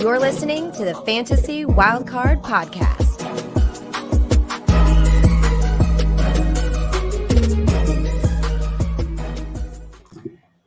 You're listening to the Fantasy Wildcard Podcast.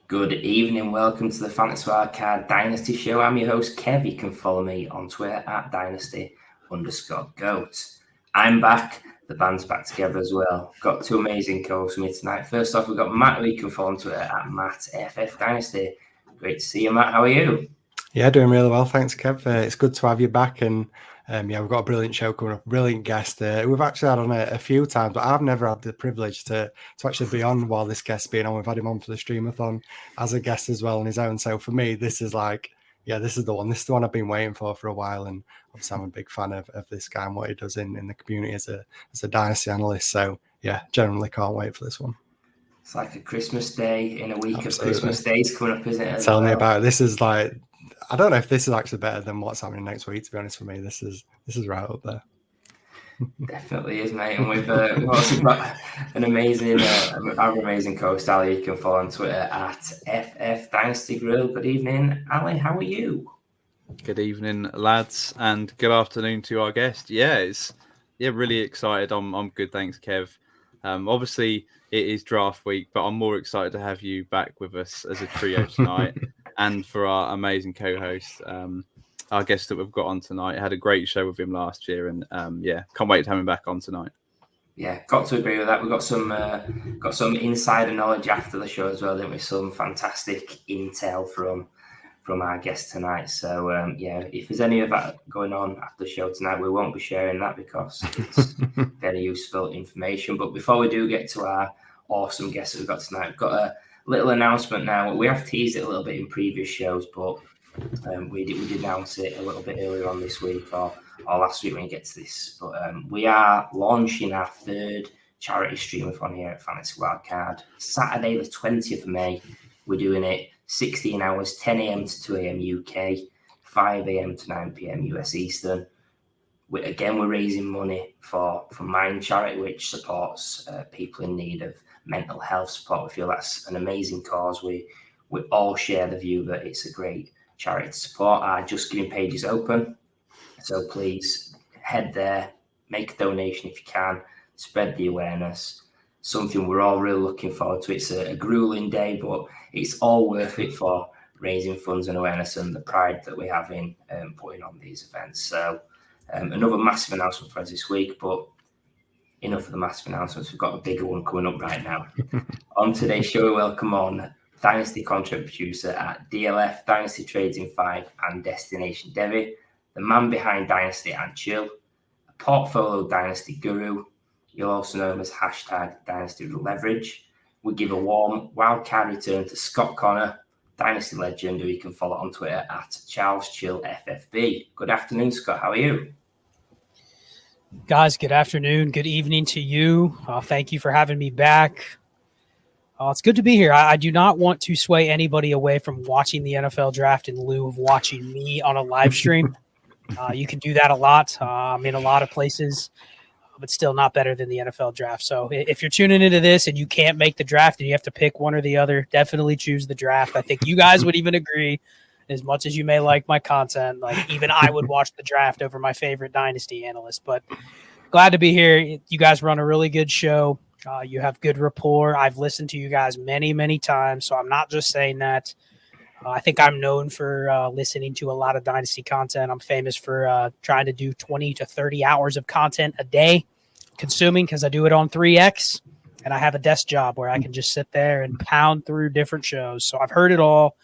Good evening, welcome to the Fantasy Wildcard Dynasty Show. I'm your host, Kev. You can follow me on Twitter at dynasty_goat. I'm back. The band's back together as well. Got two amazing co-hosts with me tonight. First off, we've got Matt, who you can follow on Twitter at MattFFDynasty. Great to see you, Matt. How are you? Yeah, doing really well. Thanks, Kev. It's good to have you back. And we've got a brilliant show coming up, brilliant guest. We've actually had on a few times, but I've never had the privilege to actually be on while this guest's been on. We've had him on for the Streamathon as a guest as well on his own. So for me, this is like, this is the one. This is the one I've been waiting for a while. And obviously I'm a big fan of this guy and what he does in the community as a dynasty analyst. So yeah, generally can't wait for this one. It's like a Christmas day in a week. Absolutely. Of Christmas days coming up, isn't it? Tell me about it. This is like, I don't know if this is actually better than what's happening next week, to be honest. For me, this is right up there. Definitely is, mate. And we've also got an amazing co-host, Ali. You can follow on Twitter at FFDynastyGrill. Good evening, Ali. How are you? Good evening, lads, and good afternoon to our guest. Really excited. I'm good, thanks, Kev. Obviously, it is draft week, but I'm more excited to have you back with us as a trio tonight. And for our amazing co-host, our guest that we've got on tonight. I had a great show with him last year, and can't wait to have him back on tonight. Yeah, got to agree with that. We've got some insider knowledge after the show as well, didn't we? Some fantastic intel from our guest tonight. So if there's any of that going on after the show tonight, we won't be sharing that because it's very useful information. But before we do get to our awesome guest that we've got tonight, we've got a little announcement now. We have teased it a little bit in previous shows, but we did announce it a little bit earlier on this week or last week when you get to this. But we are launching our third charity streamathon here at Fantasy Wildcard. Saturday, the 20th of May. We're doing it 16 hours, 10 a.m. to 2 a.m. UK, 5 a.m. to 9 p.m. US Eastern. We're raising money for Mind Charity, which supports people in need of mental health support. We feel that's an amazing cause. We all share the view that it's a great charity to support. Our Just Giving page is open, so please head there, make a donation if you can, spread the awareness. Something we're all really looking forward to. It's a grueling day, but it's all worth it for raising funds and awareness and the pride that we have in putting on these events. So another massive announcement for us this week, but enough of the massive announcements. We've got a bigger one coming up right now. On today's show, we welcome on Dynasty content producer at DLF, Dynasty Trades in 5 and Destination Devi, the man behind Dynasty and Chill, a portfolio Dynasty guru. You'll also know him as #Dynasty Leverage. We give a warm wildcard return to Scott Connor, Dynasty legend, who you can follow on Twitter at CharlesChillFFB. Good afternoon, Scott. How are you? Guys, good afternoon. Good evening to you. Thank you for having me back. It's good to be here. I do not want to sway anybody away from watching the NFL draft in lieu of watching me on a live stream. You can do that a lot. I'm in a lot of places, but still not better than the NFL draft. So if you're tuning into this and you can't make the draft and you have to pick one or the other, definitely choose the draft. I think you guys would even agree. As much as you may like my content, like even I would watch the draft over my favorite dynasty analyst. But glad to be here. You guys run a really good show. You have good rapport. I've listened to you guys many, many times, so I'm not just saying that. I think I'm known for listening to a lot of dynasty content. I'm famous for trying to do 20 to 30 hours of content a day, consuming because I do it on 3X, and I have a desk job where I can just sit there and pound through different shows. So I've heard it all.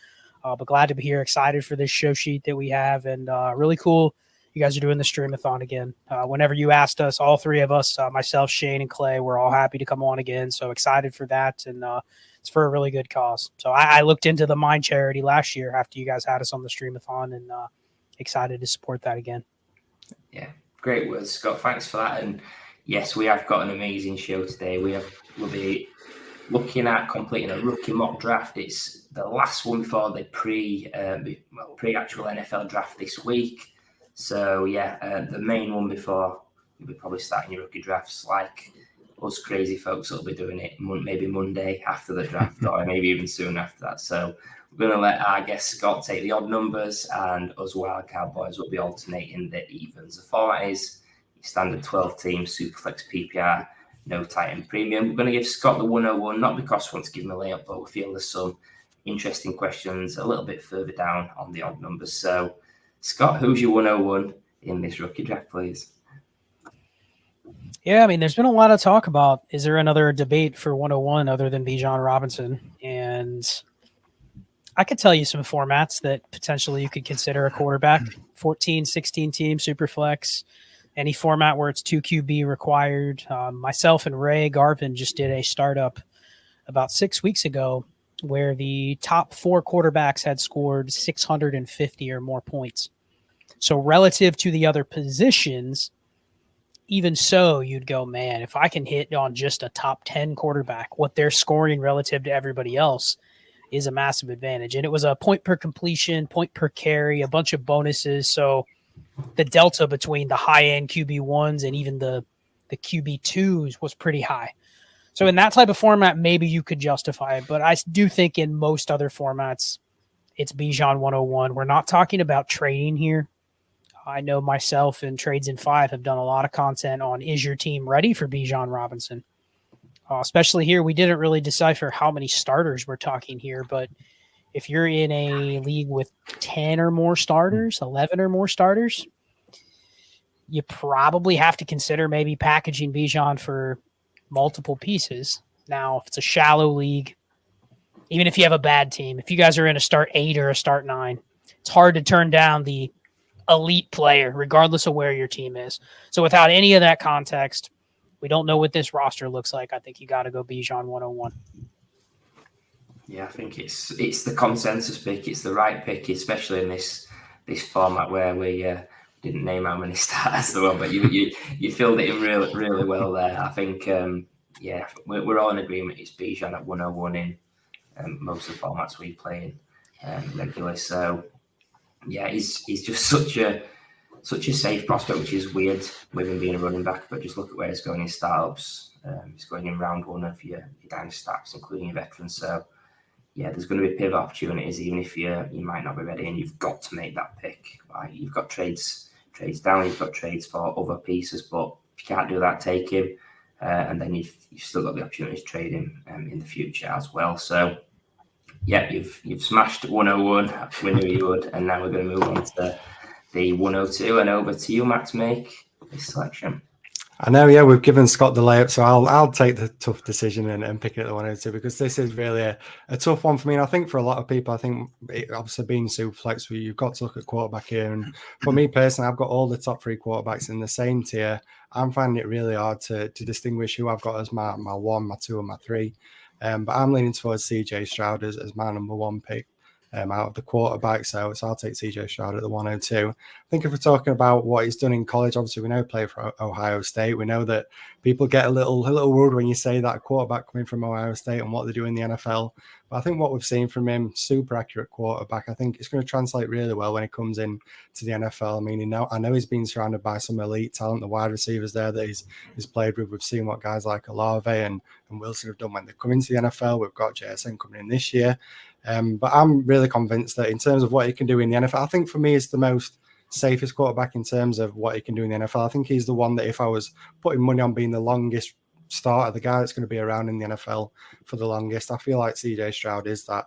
But glad to be here, excited for this show sheet that we have, and really cool you guys are doing the Streamathon again. Whenever you asked us, all three of us, myself, Shane, and Clay, we're all happy to come on again, so excited for that, and it's for a really good cause. So I looked into the Mind charity last year after you guys had us on the Streamathon, and excited to support that again. Yeah, great words, Scott. Thanks for that, and yes, we have got an amazing show today. We'll be looking at completing a rookie mock draft. It's the last one before the pre-actual NFL draft this week. So, the main one before you'll be probably starting your rookie drafts like us crazy folks will be doing it maybe Monday after the draft or maybe even soon after that. So we're going to let our guest Scott take the odd numbers, and us Wildcard Boys will be alternating the evens. The format is standard 12-team Superflex PPR, no tight end premium. We're going to give Scott the 101, not because we want to give him a layup, but we feel there's some interesting questions a little bit further down on the odd numbers. So, Scott, who's your 101 in this rookie draft, please? Yeah, I mean, there's been a lot of talk about, is there another debate for 101 other than Bijan Robinson? And I could tell you some formats that potentially you could consider a quarterback, 14, 16 team, super flex, any format where it's 2 QB required. Myself and Ray Garvin just did a startup about 6 weeks ago where the top 4 quarterbacks had scored 650 or more points. So relative to the other positions, even so, you'd go, man, if I can hit on just a top 10 quarterback, what they're scoring relative to everybody else is a massive advantage. And it was a point per completion, point per carry, a bunch of bonuses. So the delta between the high-end QB1s and even the QB2s was pretty high. So in that type of format, maybe you could justify it. But I do think in most other formats, it's Bijan 101. We're not talking about trading here. I know myself and Trades in 5 have done a lot of content on, is your team ready for Bijan Robinson? Especially here, we didn't really decipher how many starters we're talking here, but if you're in a league with 10 or more starters, 11 or more starters, you probably have to consider maybe packaging Bijan for multiple pieces. Now, if it's a shallow league, even if you have a bad team, if you guys are in a start 8 or a start 9, it's hard to turn down the elite player, regardless of where your team is. So without any of that context, we don't know what this roster looks like. I think you got to go Bijan 101. Yeah, I think it's the consensus pick. It's the right pick, especially in this format where we didn't name how many starters there were, but you filled it in really well there. I think we're all in agreement. It's Bijan at 101 in most of the formats we play in regularly. So yeah, he's just such a safe prospect, which is weird with him being a running back. But just look at where he's going in startups. He's going in round 1 of your dynasty stats, including your veterans. So yeah, there's going to be pivot opportunities, even if you might not be ready, and you've got to make that pick. Right? You've got trades down, you've got trades for other pieces, but if you can't do that, take him, and then you've still got the opportunity to trade him in the future as well. So yeah, you've smashed 101. We knew you would, and now we're going to move on to the 102 and over to you, Matt, to make this selection. I know, yeah, we've given Scott the layup, so I'll take the tough decision and pick it at the 102 because this is really a tough one for me. And I think for a lot of people, I think obviously being Superflex, you've got to look at quarterback here. And for me personally, I've got all the top 3 quarterbacks in the same tier. I'm finding it really hard to distinguish who I've got as my 1, my 2, and my 3. But I'm leaning towards CJ Stroud as my number 1 pick out of the quarterback. So I'll take CJ Stroud at the 102. I think if we're talking about what he's done in college, obviously we know he played for Ohio State. We know that people get a little worried when you say that a quarterback coming from Ohio State and what they do in the NFL. But I think what we've seen from him, super accurate quarterback. I think it's going to translate really well when he comes in to the NFL. I mean, I know he's been surrounded by some elite talent, the wide receivers there that he's played with. We've seen what guys like Olave and Wilson have done when they come into the NFL. We've got JSN coming in this year. But I'm really convinced that in terms of what he can do in the NFL, I think for me it's the most safest quarterback in terms of what he can do in the NFL. I think he's the one that if I was putting money on being the longest starter, the guy that's going to be around in the NFL for the longest, I feel like CJ Stroud is that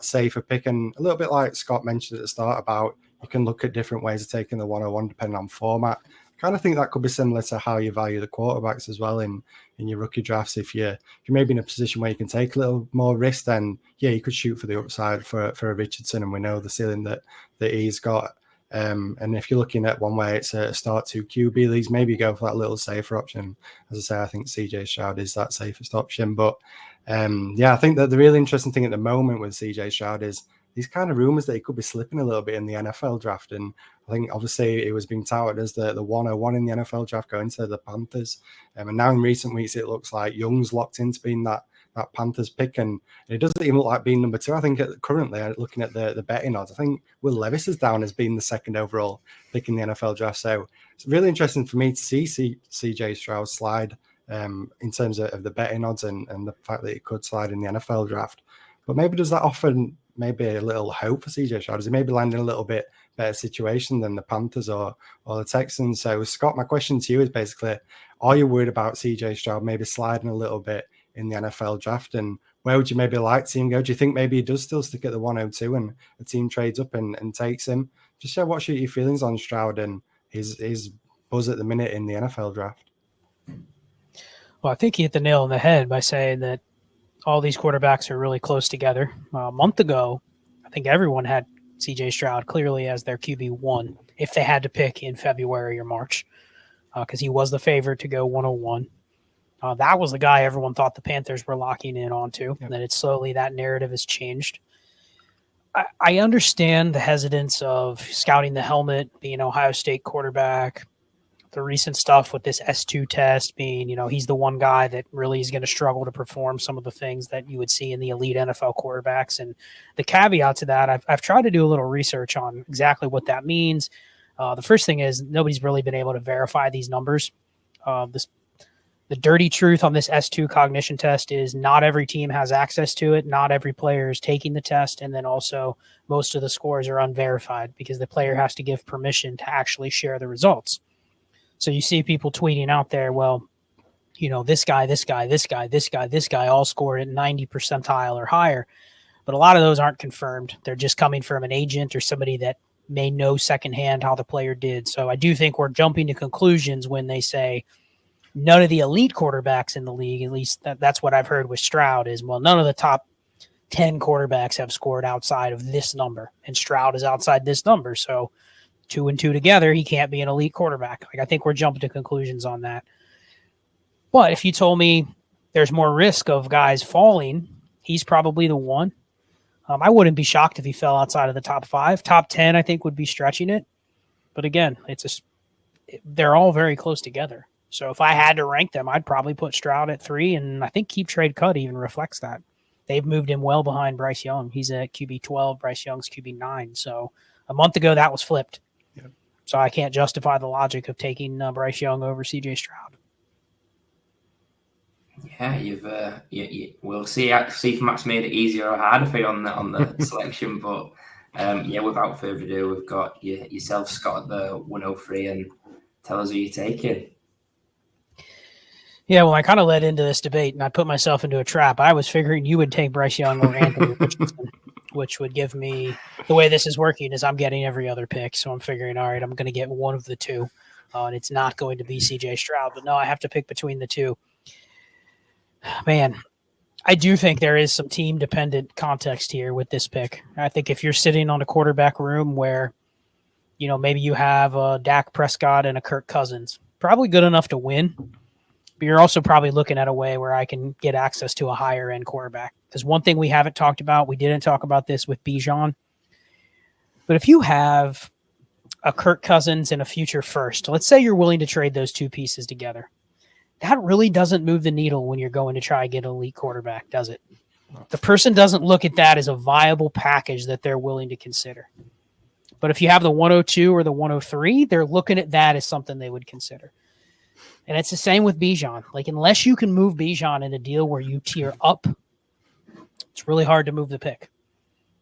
safer pick. And a little bit like Scott mentioned at the start about you can look at different ways of taking the 101 depending on format. I kind of think that could be similar to how you value the quarterbacks as well in your rookie drafts. If you're maybe in a position where you can take a little more risk, then yeah, you could shoot for the upside for a Richardson, and we know the ceiling that he's got. And if you're looking at one way, it's a start 2 QB leagues, maybe go for that little safer option. As I say, I think CJ Stroud is that safest option. But I think that the really interesting thing at the moment with CJ Stroud is these kind of rumors that he could be slipping a little bit in the NFL draft. And I think obviously it was being touted as the 101 in the NFL draft going to the Panthers. And now in recent weeks, it looks like Young's locked into being that Panthers pick. And it doesn't even look like being number 2. I think currently, looking at the betting odds, I think Will Levis is down as being the 2nd overall pick in the NFL draft. So it's really interesting for me to see CJ Stroud slide in terms of the betting odds and the fact that he could slide in the NFL draft. But maybe does that offer maybe a little hope for CJ Stroud? Is he maybe landing a little bit better situation than the Panthers or the Texans? So, Scott, my question to you is basically, are you worried about CJ Stroud maybe sliding a little bit in the NFL draft? And where would you maybe like to see him go? Do you think maybe he does still stick at the 102 and a team trades up and takes him? Just share what's your feelings on Stroud and his buzz at the minute in the NFL draft. Well, I think he hit the nail on the head by saying that all these quarterbacks are really close together. A month ago, I think everyone had CJ Stroud clearly as their QB1 if they had to pick in February or March, because he was the favorite to go 101. That was the guy everyone thought the Panthers were locking in onto. Yep. And then that narrative has changed. I understand the hesitance of scouting the helmet, being Ohio State quarterback, the recent stuff with this S2 test being, he's the one guy that really is going to struggle to perform some of the things that you would see in the elite NFL quarterbacks. And the caveat to that, I've tried to do a little research on exactly what that means. The first thing is nobody's really been able to verify these numbers. The dirty truth on this S2 cognition test is not every team has access to it. Not every player is taking the test. And then also most of the scores are unverified because the player has to give permission to actually share the results. So you see people tweeting out there, well, this guy all scored at 90 percentile or higher. But a lot of those aren't confirmed. They're just coming from an agent or somebody that may know secondhand how the player did. So I do think we're jumping to conclusions when they say none of the elite quarterbacks in the league, at least that's what I've heard with Stroud, is, well, none of the top 10 quarterbacks have scored outside of this number, and Stroud is outside this number. So 2 and 2 together, he can't be an elite quarterback. I think we're jumping to conclusions on that. But if you told me there's more risk of guys falling, he's probably the one. I wouldn't be shocked if he fell outside of the top 5. Top 10, I think, would be stretching it. But again, they're all very close together. So if I had to rank them, I'd probably put Stroud at 3, and I think Keep Trade Cut even reflects that. They've moved him well behind Bryce Young. He's at QB 12, Bryce Young's QB 9. So a month ago, that was flipped. Yeah. So I can't justify the logic of taking Bryce Young over CJ Stroud. Yeah, we'll see if Matt's made it easier or harder for you on the selection. But without further ado, we've got yourself, Scott, at the 103, and tell us who you're taking. Yeah, well, I kind of led into this debate, and I put myself into a trap. I was figuring you would take Bryce Young or Anthony Richardson, which would give me – the way this is working is I'm getting every other pick. So I'm figuring, all right, I'm going to get one of the two, and it's not going to be C.J. Stroud. But no, I have to pick between the two. Man, I do think there is some team-dependent context here with this pick. I think if you're sitting on a quarterback room where, maybe you have a Dak Prescott and a Kirk Cousins, probably good enough to win. But you're also probably looking at a way where I can get access to a higher end quarterback. Because one thing we haven't talked about, we didn't talk about this with Bijan. But if you have a Kirk Cousins and a future first, let's say you're willing to trade those two pieces together. That really doesn't move the needle when you're going to try and get an elite quarterback, does it? The person doesn't look at that as a viable package that they're willing to consider. But if you have the 102 or the 103, they're looking at that as something they would consider. And it's the same with Bijan. Unless you can move Bijan in a deal where you tier up, it's really hard to move the pick.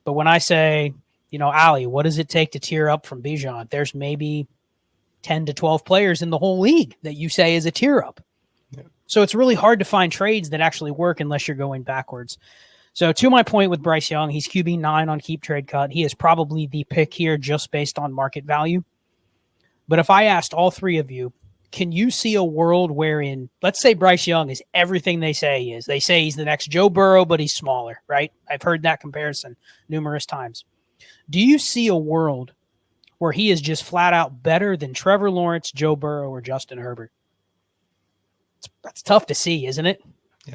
But when I say, Ali, what does it take to tier up from Bijan? There's maybe 10 to 12 players in the whole league that you say is a tier up. Yeah. So it's really hard to find trades that actually work unless you're going backwards. So to my point with Bryce Young, he's QB 9 on Keep Trade Cut. He is probably the pick here just based on market value. But if I asked all three of you, can you see a world wherein, let's say Bryce Young is everything they say he is. They say he's the next Joe Burrow, but he's smaller, right? I've heard that comparison numerous times. Do you see a world where he is just flat out better than Trevor Lawrence, Joe Burrow, or Justin Herbert? That's tough to see, isn't it? Yeah.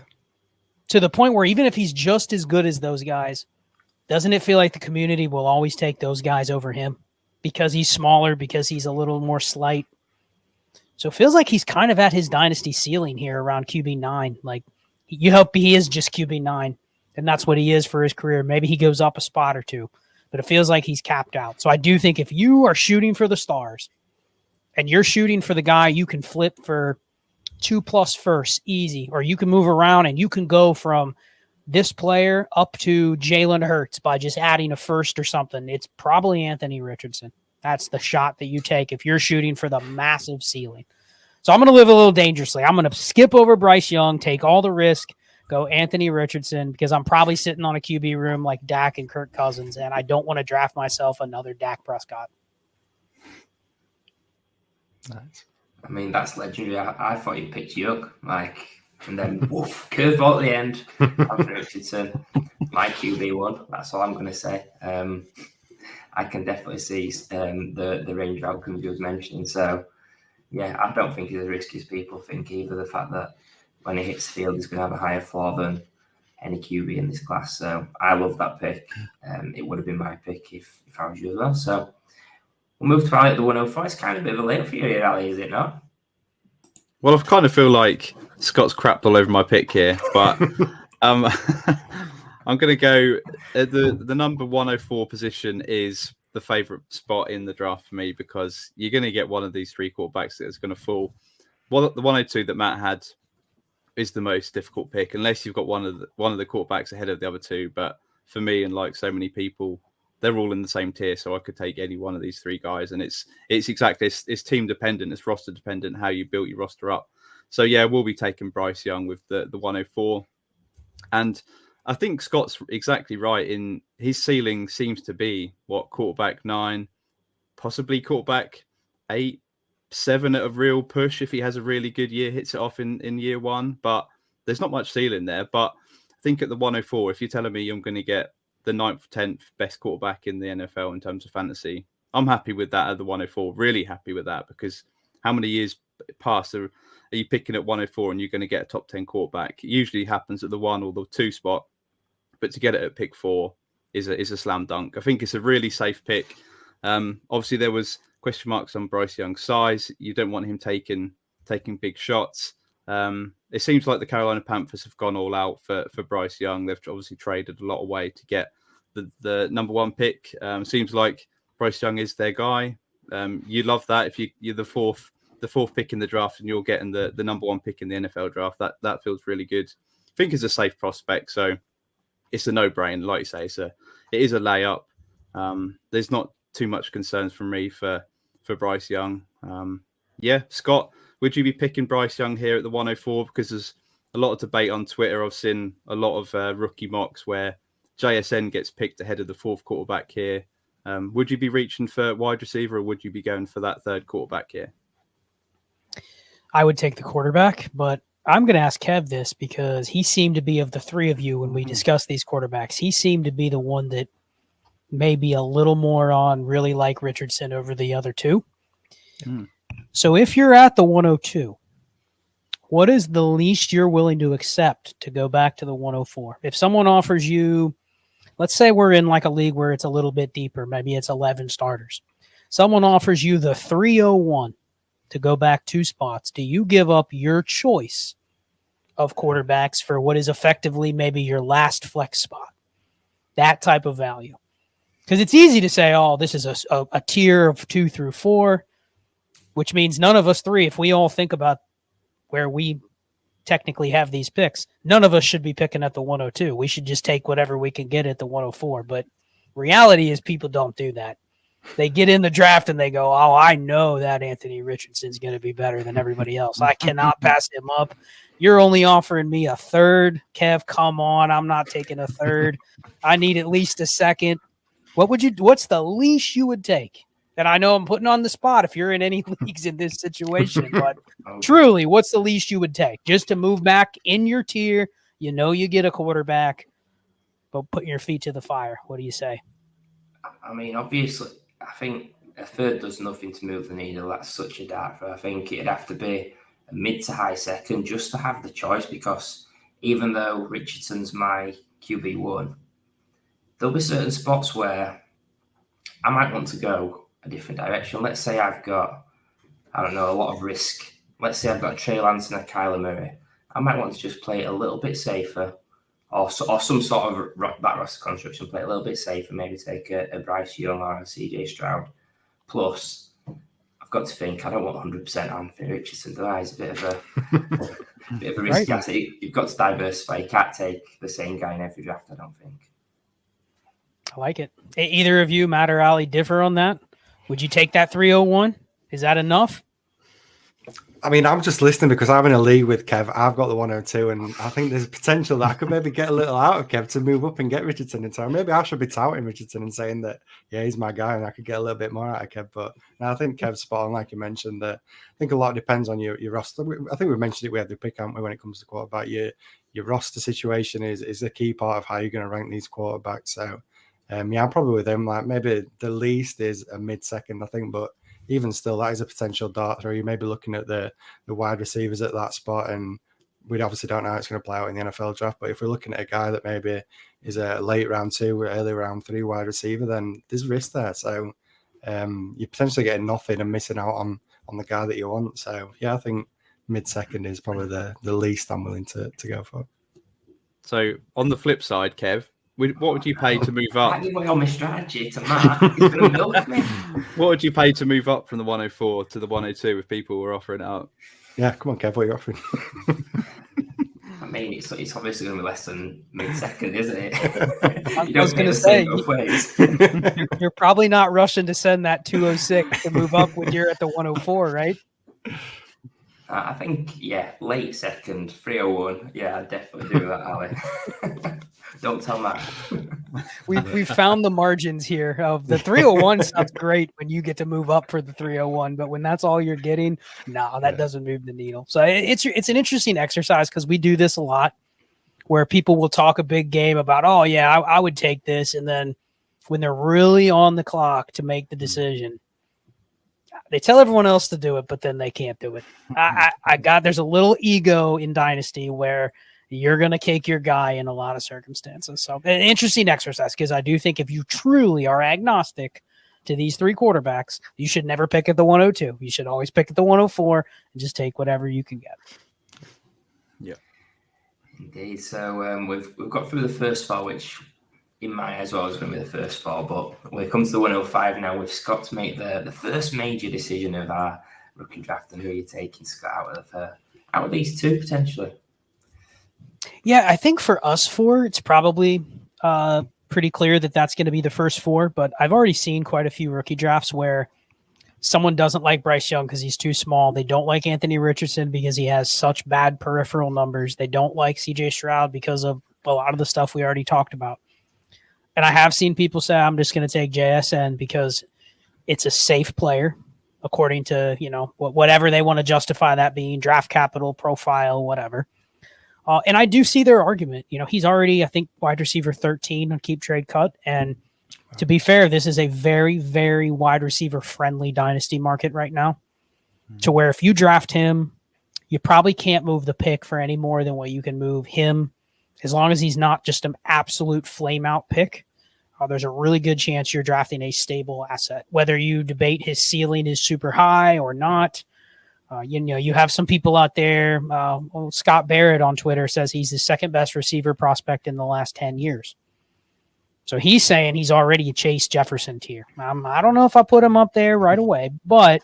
To the point where even if he's just as good as those guys, doesn't it feel like the community will always take those guys over him because he's smaller, because he's a little more slight? So it feels like he's kind of at his dynasty ceiling here around QB 9. You hope he is just QB 9, and that's what he is for his career. Maybe he goes up a spot or two, but it feels like he's capped out. So I do think if you are shooting for the stars and you're shooting for the guy you can flip for 2+ firsts easy, or you can move around and you can go from this player up to Jalen Hurts by just adding a first or something, it's probably Anthony Richardson. That's the shot that you take if you're shooting for the massive ceiling. So I'm going to live a little dangerously. I'm going to skip over Bryce Young, take all the risk, go Anthony Richardson, because I'm probably sitting on a QB room like Dak and Kirk Cousins, and I don't want to draft myself another Dak Prescott. Nice. I mean, that's legendary. I thought you picked Young, and then woof, curveball at the end. Anthony Richardson, my QB1. That's all I'm going to say. I can definitely see the range of outcomes you was mentioning. So, yeah, I don't think he's as risky as people think either. The fact that when he hits the field, he's going to have a higher floor than any QB in this class. So I love that pick. It would have been my pick if I was you as well. So we'll move to Ali at the 104. It's kind of a bit of a late for you here, Ali, is it not? Well, I kind of feel like Scott's crapped all over my pick here, but I'm going to go the number 104 position is the favourite spot in the draft for me, because you're going to get one of these three quarterbacks that is going to fall. Well, the 102 that Matt had is the most difficult pick, unless you've got one of the quarterbacks ahead of the other two. But for me, and like so many people, they're all in the same tier, so I could take any one of these three guys, and it's exactly it's team dependent, it's roster dependent how you built your roster up. So yeah, we'll be taking Bryce Young with the 104, and I think Scott's exactly right in his ceiling seems to be quarterback 9, possibly quarterback 8, 7 at a real push if he has a really good year, hits it off in year 1. But there's not much ceiling there. But I think at the 104, if you're telling me I'm going to get the 9th, 10th best quarterback in the NFL in terms of fantasy, I'm happy with that at the 104. Really happy with that, because how many years past are you picking at 104 and you're going to get a top 10 quarterback? It usually happens at the 1 or the 2 spot. But to get it at pick 4 is a slam dunk. I think it's a really safe pick. Obviously, there was question marks on Bryce Young's size. You don't want him taking big shots. It seems like the Carolina Panthers have gone all out for Bryce Young. They've obviously traded a lot away to get the number 1 pick. Seems like Bryce Young is their guy. You love that if you're the fourth pick in the draft and you're getting the number 1 pick in the NFL draft. That feels really good. I think it's a safe prospect. So it's a no-brainer, like you say. It is a layup. There's not too much concerns from me for Bryce Young. Scott, would you be picking Bryce Young here at the 104? Because there's a lot of debate on Twitter. I've seen a lot of rookie mocks where JSN gets picked ahead of the 4th quarterback here. Would you be reaching for wide receiver, or would you be going for that 3rd quarterback here? I would take the quarterback, but I'm going to ask Kev this because he seemed to be, of the three of you when we discussed these quarterbacks, he seemed to be the one that may be a little more on really like Richardson over the other two. So if you're at the 102, what is the least you're willing to accept to go back to the 104? If someone offers you, let's say we're in like a league where it's a little bit deeper, maybe it's 11 starters. Someone offers you the 301 to go back 2 spots. Do you give up your choice of quarterbacks for what is effectively maybe your last flex spot? That type of value. Because it's easy to say, oh, this is a tier of 2 through 4, which means none of us 3, if we all think about where we technically have these picks, none of us should be picking at the 102. We should just take whatever we can get at the 104. But reality is people don't do that. They get in the draft and they go, oh, I know that Anthony Richardson's going to be better than everybody else. I cannot pass him up. You're only offering me a 3rd. Kev, come on. I'm not taking a 3rd. I need at least a 2nd. What's the least you would take? And I know I'm putting on the spot if you're in any leagues in this situation, but truly, what's the least you would take? Just to move back in your tier, you know you get a quarterback, but putting your feet to the fire. What do you say? I mean, obviously, I think a 3rd does nothing to move the needle. That's such a dart. I think it'd have to be a mid to high 2nd just to have the choice, because even though Richardson's my QB1, there'll be certain spots where I might want to go a different direction. Let's say I've got, a lot of risk. Let's say I've got a Trey Lance and a Kyler Murray. I might want to just play it a little bit safer, or some sort of that roster construction, play it a little bit safer, maybe take a Bryce Young or a CJ Stroud. Plus, I've got to think I don't want 100% Anthony Richardson, do I? It's a bit of a risky asset. You've got to diversify. You can't take the same guy in every draft, I don't think. I like it. Either of you, Matt or Ali, differ on that? Would you take that 301? Is that enough? I mean, I'm just listening because I'm in a league with Kev. I've got the 102, and I think there's potential that I could maybe get a little out of Kev to move up and get Richardson in time. Maybe I should be touting Richardson and saying that, yeah, he's my guy, and I could get a little bit more out of Kev. But no, I think Kev's spot on, like you mentioned. I think a lot depends on your roster. I think we mentioned it. We had the pick, haven't we, when it comes to quarterback? Your roster situation is a key part of how you're going to rank these quarterbacks. So, yeah, I'm probably with him. Like maybe the least is a mid-second, I think, but even still, that is a potential dart throw. You may be looking at the wide receivers at that spot, and we obviously don't know how it's going to play out in the NFL draft. But if we're looking at a guy that maybe is a late round 2, early round 3 wide receiver, then there's risk there. So you're potentially getting nothing and missing out on the guy that you want. So yeah, I think mid-second is probably the least I'm willing to go for. So on the flip side, Kev, what would you pay to move up? I give away all my strategy to Matt. He's going to milk me. What would you pay to move up from the 104 to the 102 if people were offering it up? Yeah, come on, Kev, what are you offering? I mean, it's obviously going to be less than mid-second, isn't it? I was going to say, you're probably not rushing to send that 206 to move up when you're at the 104, right? I think, yeah, late second, 301. Yeah, I'd definitely do that, Ali. Don't tell Matt. We've found the margins here of the 301 sounds great when you get to move up for the 301, but when that's all you're getting, that doesn't move the needle. So it's an interesting exercise because we do this a lot where people will talk a big game about, oh yeah, I would take this. And then when they're really on the clock to make the decision, they tell everyone else to do it, but then they can't do it. There's a little ego in Dynasty where you're going to cake your guy in a lot of circumstances. So an interesting exercise because I do think if you truly are agnostic to these 3 quarterbacks, you should never pick at the 102. You should always pick at the 104 and just take whatever you can get. Yeah. Indeed. So we've got through the first 4, which in my eyes well is going to be the first 4. But when it comes to the 105 now, we've got to make the first major decision of our rookie draft and who you're taking, Scott, out of these 2 potentially. Yeah, I think for us 4, it's probably pretty clear that that's going to be the first 4. But I've already seen quite a few rookie drafts where someone doesn't like Bryce Young because he's too small. They don't like Anthony Richardson because he has such bad peripheral numbers. They don't like CJ Stroud because of a lot of the stuff we already talked about. And I have seen people say, I'm just going to take JSN because it's a safe player, according to, whatever they want to justify that being, draft capital, profile, whatever. And I do see their argument. He's already, I think, wide receiver 13 on Keep Trade Cut. And to be fair, this is a very, very wide receiver friendly dynasty market right now. To where if you draft him, you probably can't move the pick for any more than what you can move him. As long as he's not just an absolute flame out pick, there's a really good chance you're drafting a stable asset. Whether you debate his ceiling is super high or not, you have some people out there. Scott Barrett on Twitter says he's the second best receiver prospect in the last 10 years. So he's saying he's already a Chase Jefferson tier. I don't know if I put him up there right away, but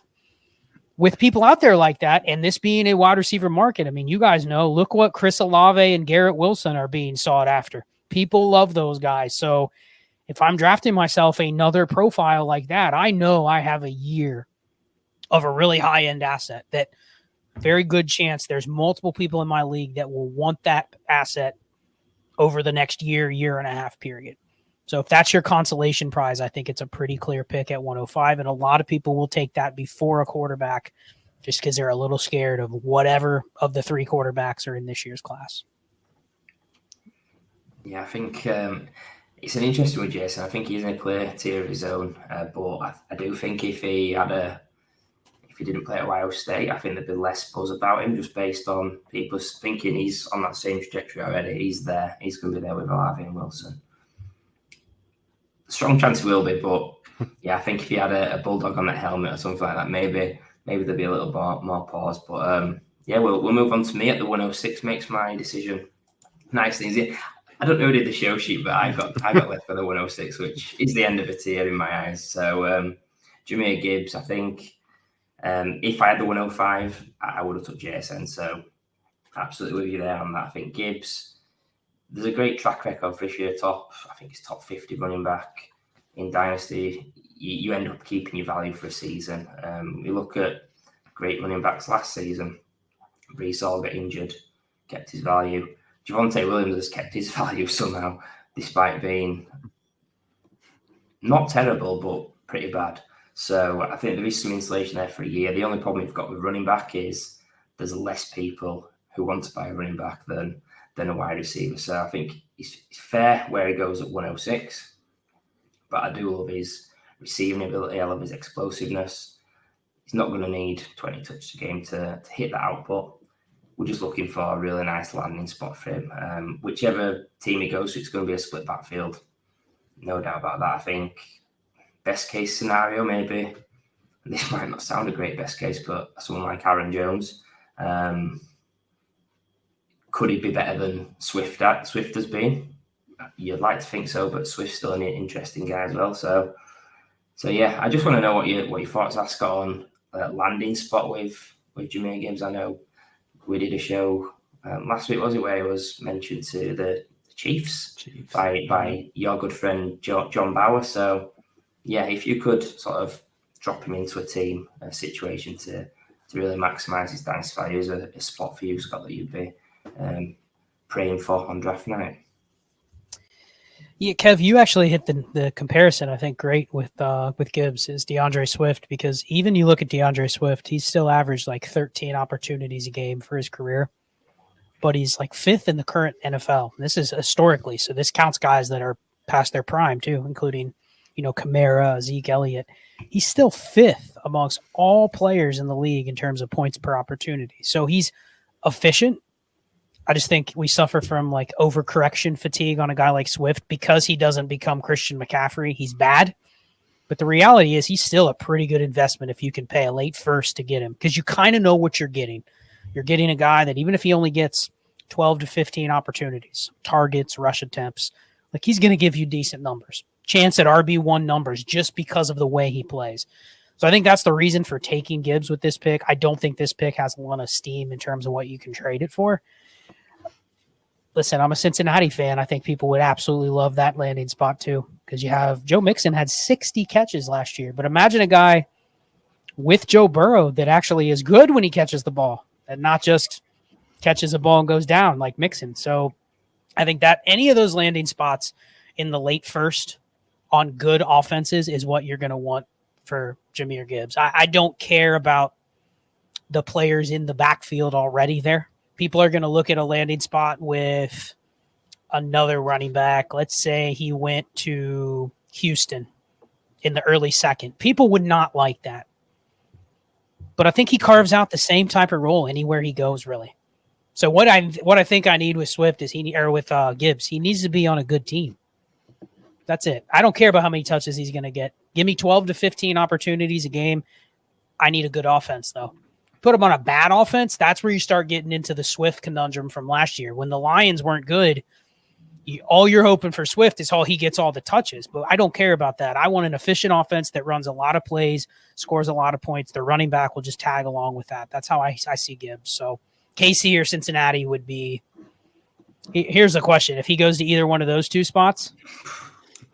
with people out there like that, and this being a wide receiver market, I mean, you guys know, look what Chris Olave and Garrett Wilson are being sought after. People love those guys. So if I'm drafting myself another profile like that, I know I have a year of a really high-end asset that very good chance there's multiple people in my league that will want that asset over the next year and a half period. So if that's your consolation prize, I think it's a pretty clear pick at 105. And a lot of people will take that before a quarterback just because they're a little scared of whatever of the 3 quarterbacks are in this year's class. Yeah, I think it's an interesting one, Jason. I think he's in a clear tier of his own. But I do think if he didn't play at Ohio State, I think there'd be less buzz about him just based on people thinking he's on that same trajectory already. He's there. He's going to be there with Olave and Wilson. Strong chance he will be, but yeah, I think if he had a bulldog on that helmet or something like that, maybe there'd be a little more pause. But yeah, we'll move on to me at the 106. Makes my decision nice and easy. I don't know who did the show sheet, but I got left for the 106, which is the end of a tier in my eyes. So Jameer Gibbs, I think If I had the 105, I would have took JSN. So absolutely with you there on that. I think Gibbs, there's a great track record for if you're top 50 running back in Dynasty. You end up keeping your value for a season. We look at great running backs last season. Brees Hall got injured, kept his value. Javonte Williams has kept his value somehow, despite being not terrible, but pretty bad. So I think there is some insulation there for a year. The only problem we've got with running back is there's less people who want to buy a running back than a wide receiver. So I think it's fair where he goes at 106. But I do love his receiving ability. I love his explosiveness. He's not going to need 20 touches a game to hit that output. We're just looking for a really nice landing spot for him. Whichever team he goes to, it's going to be a split backfield. No doubt about that. I think best case scenario, maybe, and this might not sound a great best case, but someone like Aaron Jones, could he be better than Swift has been? You'd like to think so, but Swift's still an interesting guy as well. So yeah, I just want to know what your thoughts are, Scott, on landing spot with Jahmyr Gibbs. I know we did a show last week, was it, where it was mentioned to the Chiefs. by your good friend John Bauer. So yeah, if you could sort of drop him into a team situation to really maximise his dynasty value, is a spot for you, Scott, that you'd be praying for on draft night. Yeah, Kev, you actually hit the comparison, I think, great with Gibbs is DeAndre Swift, because even you look at DeAndre Swift, he's still averaged like 13 opportunities a game for his career, but he's like 5th in the current NFL. This is historically, so this counts guys that are past their prime too, including, Kamara, Zeke Elliott. He's still 5th amongst all players in the league in terms of points per opportunity. So he's efficient. I just think we suffer from like overcorrection fatigue on a guy like Swift because he doesn't become Christian McCaffrey. He's bad. But the reality is he's still a pretty good investment if you can pay a late first to get him, because you kind of know what you're getting. You're getting a guy that even if he only gets 12 to 15 opportunities, targets, rush attempts, like he's going to give you decent numbers. Chance at RB1 numbers just because of the way he plays. So I think that's the reason for taking Gibbs with this pick. I don't think this pick has a lot of steam in terms of what you can trade it for. Listen, I'm a Cincinnati fan. I think people would absolutely love that landing spot too, because you have Joe Mixon had 60 catches last year. But imagine a guy with Joe Burrow that actually is good when he catches the ball and not just catches a ball and goes down like Mixon. So I think that any of those landing spots in the late first on good offenses is what you're going to want for Jahmyr Gibbs. I don't care about the players in the backfield already there. People are going to look at a landing spot with another running back. Let's say he went to Houston in the early second. People would not like that. But I think he carves out the same type of role anywhere he goes, really. So what I think I need with Swift is with Gibbs, he needs to be on a good team. That's it. I don't care about how many touches he's going to get. Give me 12 to 15 opportunities a game. I need a good offense, though. Put him on a bad offense, that's where you start getting into the Swift conundrum from last year. When the Lions weren't good, all you're hoping for Swift is he gets all the touches. But I don't care about that. I want an efficient offense that runs a lot of plays, scores a lot of points. The running back will just tag along with that. That's how I see Gibbs. So KC or Cincinnati would be – here's the question. If he goes to either one of those two spots,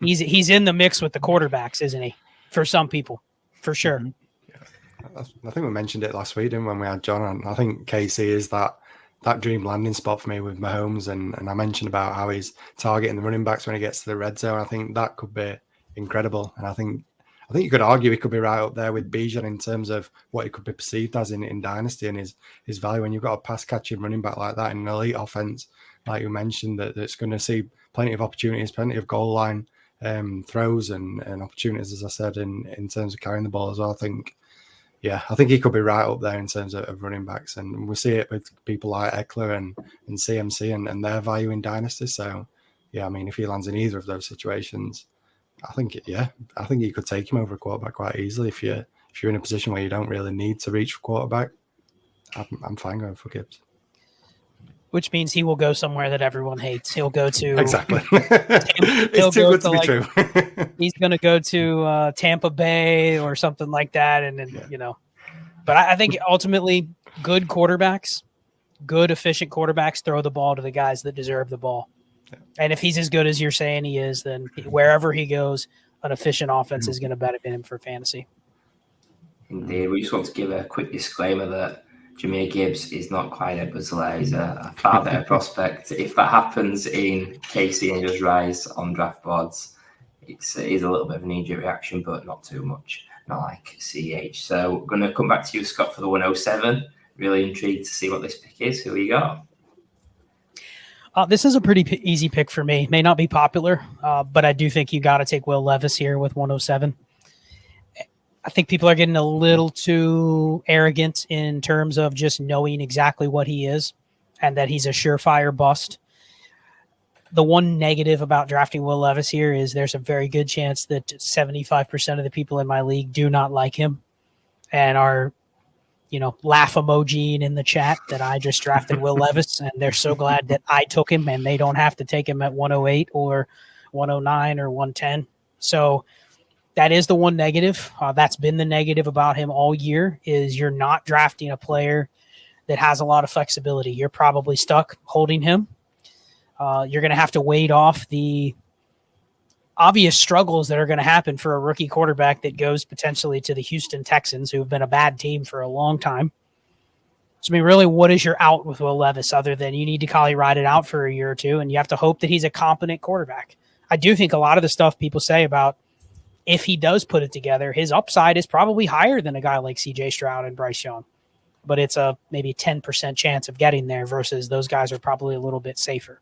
he's in the mix with the quarterbacks, isn't he? For some people, for sure. Mm-hmm. I think we mentioned it last week, didn't we, when we had John on. I think KC is that dream landing spot for me with Mahomes, and I mentioned about how he's targeting the running backs when he gets to the red zone. I think that could be incredible, and I think you could argue he could be right up there with Bijan in terms of what he could be perceived as in Dynasty and his value. When you've got a pass catching running back like that in an elite offense, like you mentioned, that's going to see plenty of opportunities, plenty of goal line throws and opportunities, as I said, in terms of carrying the ball as well. I think he could be right up there in terms of running backs. And we see it with people like Eckler and CMC and their value in Dynasty. So, yeah, I mean, if he lands in either of those situations, I think you could take him over a quarterback quite easily. If you're in a position where you don't really need to reach for quarterback, I'm fine going for Gibbs. Which means he will go somewhere that everyone hates. He'll go to exactly. It's too good to be true. He's going to go to Tampa Bay or something like that, and then But I think ultimately good quarterbacks, good efficient quarterbacks throw the ball to the guys that deserve the ball. Yeah. And if he's as good as you're saying he is, then wherever he goes, an efficient offense is going to benefit him for fantasy. Indeed. We just want to give a quick disclaimer that Jahmyr Gibbs is not quite Edward Zelaire. He's a far better prospect. If that happens in Casey and just rise on draft boards, it's a little bit of an knee-jerk reaction, but not too much. Not like CH. So we're going to come back to you, Scott, for the 107. Really intrigued to see what this pick is. Who you got? This is a pretty easy pick for me. May not be popular, but I do think you got to take Will Levis here with 107. I think people are getting a little too arrogant in terms of just knowing exactly what he is and that he's a surefire bust. The one negative about drafting Will Levis here is there's a very good chance that 75% of the people in my league do not like him and are, laugh emoji in the chat that I just drafted Will Levis, and they're so glad that I took him and they don't have to take him at 108 or 109 or 110. So that is the one negative. That's been the negative about him all year is you're not drafting a player that has a lot of flexibility. You're probably stuck holding him. You're going to have to wade off the obvious struggles that are going to happen for a rookie quarterback that goes potentially to the Houston Texans, who have been a bad team for a long time. So, really, what is your out with Will Levis other than you need to probably ride it out for a year or two, and you have to hope that he's a competent quarterback? I do think a lot of the stuff people say about if he does put it together, his upside is probably higher than a guy like C.J. Stroud and Bryce Young. But it's a maybe 10% chance of getting there versus those guys are probably a little bit safer.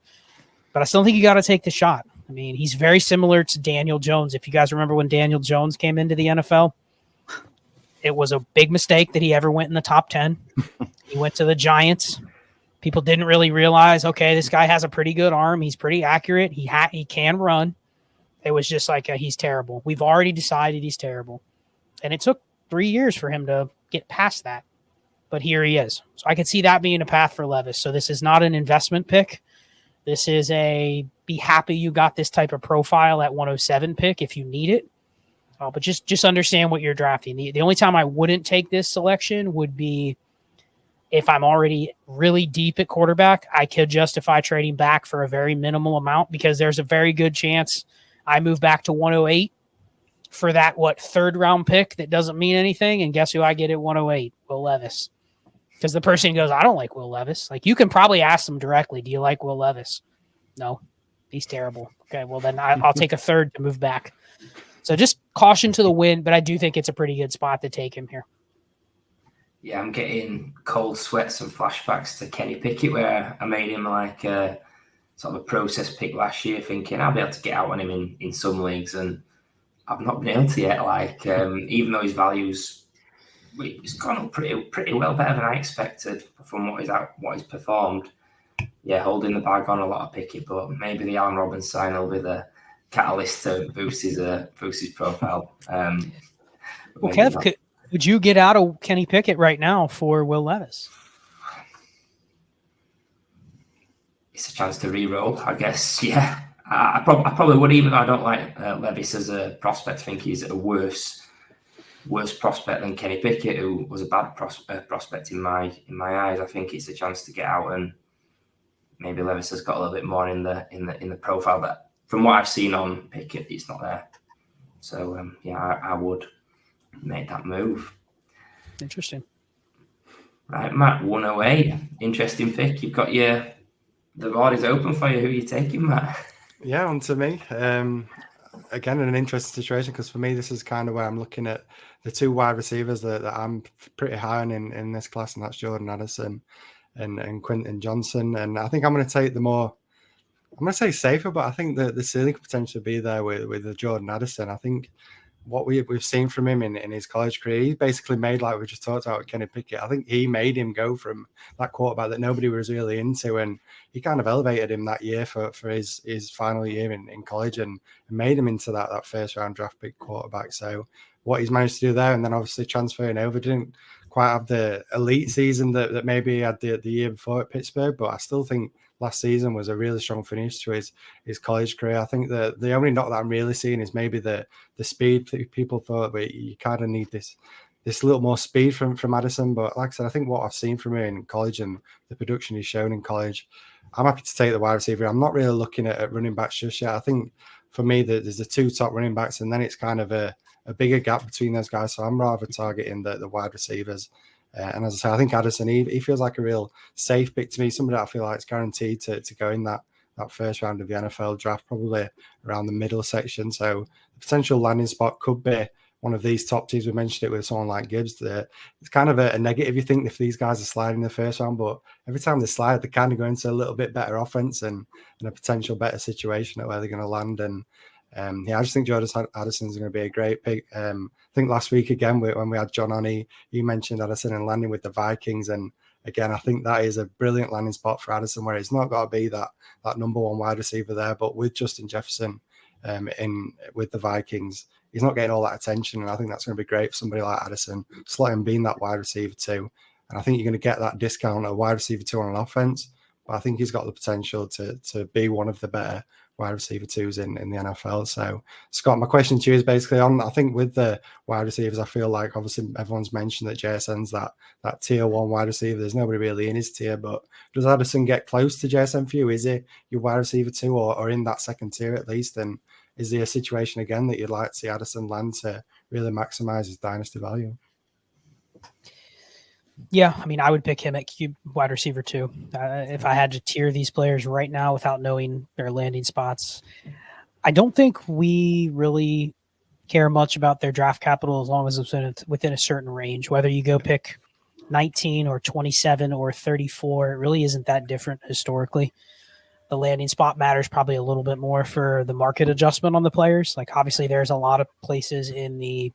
But I still think you got to take the shot. He's very similar to Daniel Jones. If you guys remember when Daniel Jones came into the NFL, it was a big mistake that he ever went in the top 10. He went to the Giants. People didn't really realize, okay, this guy has a pretty good arm. He's pretty accurate. He can run. It was just like, he's terrible. We've already decided he's terrible. And it took 3 years for him to get past that. But here he is. So I could see that being a path for Levis. So this is not an investment pick. This is a be happy you got this type of profile at 107 pick if you need it. But just understand what you're drafting. The only time I wouldn't take this selection would be if I'm already really deep at quarterback. I could justify trading back for a very minimal amount because there's a very good chance I move back to 108 for that, third round pick that doesn't mean anything. And guess who I get at 108? Will Levis. Because the person goes, I don't like Will Levis. Like, you can probably ask them directly, do you like Will Levis? No, he's terrible. Okay, well, then I'll take a third to move back. So just caution to the wind, but I do think it's a pretty good spot to take him here. Yeah, I'm getting cold sweats and flashbacks to Kenny Pickett, where I made him like a sort of a process pick last year, thinking I'll be able to get out on him in some leagues, and I've not been able to yet. Like, even though his value's it's gone up pretty well, better than I expected from what he's performed. Yeah, holding the bag on a lot of Pickett, but maybe the Allen Robinson sign will be the catalyst to boost his profile. Well, Kev, would you get out of Kenny Pickett right now for Will Levis? It's a chance to re-roll, I guess. Yeah, I probably would, even though I don't like Levis as a prospect. I think he's a worse prospect than Kenny Pickett, who was a bad prospect in my eyes. I think it's a chance to get out, and maybe Levis has got a little bit more in the profile, but from what I've seen on Pickett, it's not there. So I would make that move. Interesting. Right, Matt, 108. Interesting pick. You've got the board is open for you. Who are you taking, Matt? Yeah, on to me. Again, an interesting situation because for me, this is kind of where I'm looking at the two wide receivers that I'm pretty high on in this class, and that's Jordan Addison and Quentin Johnson. And I think I'm going to take I'm going to say safer, but I think the ceiling could potentially be there with the Jordan Addison. I think what we've seen from him in his college career, he basically made, like we just talked about with Kenny Pickett, I think he made him go from that quarterback that nobody was really into, and he kind of elevated him that year for his final year in college and made him into that first round draft pick quarterback. So what he's managed to do there, and then obviously transferring over, didn't quite have the elite season that maybe he had the year before at Pittsburgh, but I still think last season was a really strong finish to his college career. I think the only knock that I'm really seeing is maybe the speed that people thought, but you kind of need this this little more speed from Addison. But like I said, I think what I've seen from him in college and the production he's shown in college, I'm happy to take the wide receiver. I'm not really looking at running backs just yet. I think for me, there's the two top running backs, and then it's kind of a bigger gap between those guys. So I'm rather targeting the wide receivers. And as I say, I think Addison, he feels like a real safe pick to me, somebody that I feel like is guaranteed to go in that first round of the NFL draft, probably around the middle section. So the potential landing spot could be one of these top teams. We mentioned it with someone like Gibbs. It's kind of a negative, you think, if these guys are sliding in the first round, but every time they slide, they kind of go into a little bit better offense and a potential better situation at where they're going to land. And I just think Jordan Addison's going to be a great pick. I think last week, again, when we had John on, he mentioned Addison and landing with the Vikings. And again, I think that is a brilliant landing spot for Addison, where he's not got to be that number one wide receiver there, but with Justin Jefferson with the Vikings, he's not getting all that attention. And I think that's going to be great for somebody like Addison, slot him being that wide receiver too. And I think you're going to get that discount at wide receiver two on an offense. But I think he's got the potential to be one of the better wide receiver twos in the NFL. So, Scott, my question to you is basically on, I think with the wide receivers, I feel like obviously everyone's mentioned that JSN's that tier one wide receiver. There's nobody really in his tier, but does Addison get close to JSN for you? Is he your wide receiver two or in that second tier at least? And is there a situation again that you'd like to see Addison land to really maximize his dynasty value? Yeah, I mean, I would pick him at wide receiver too. If I had to tier these players right now without knowing their landing spots, I don't think we really care much about their draft capital as long as it's within a certain range. Whether you go pick 19 or 27 or 34, it really isn't that different historically. The landing spot matters probably a little bit more for the market adjustment on the players. Like obviously there's a lot of places in the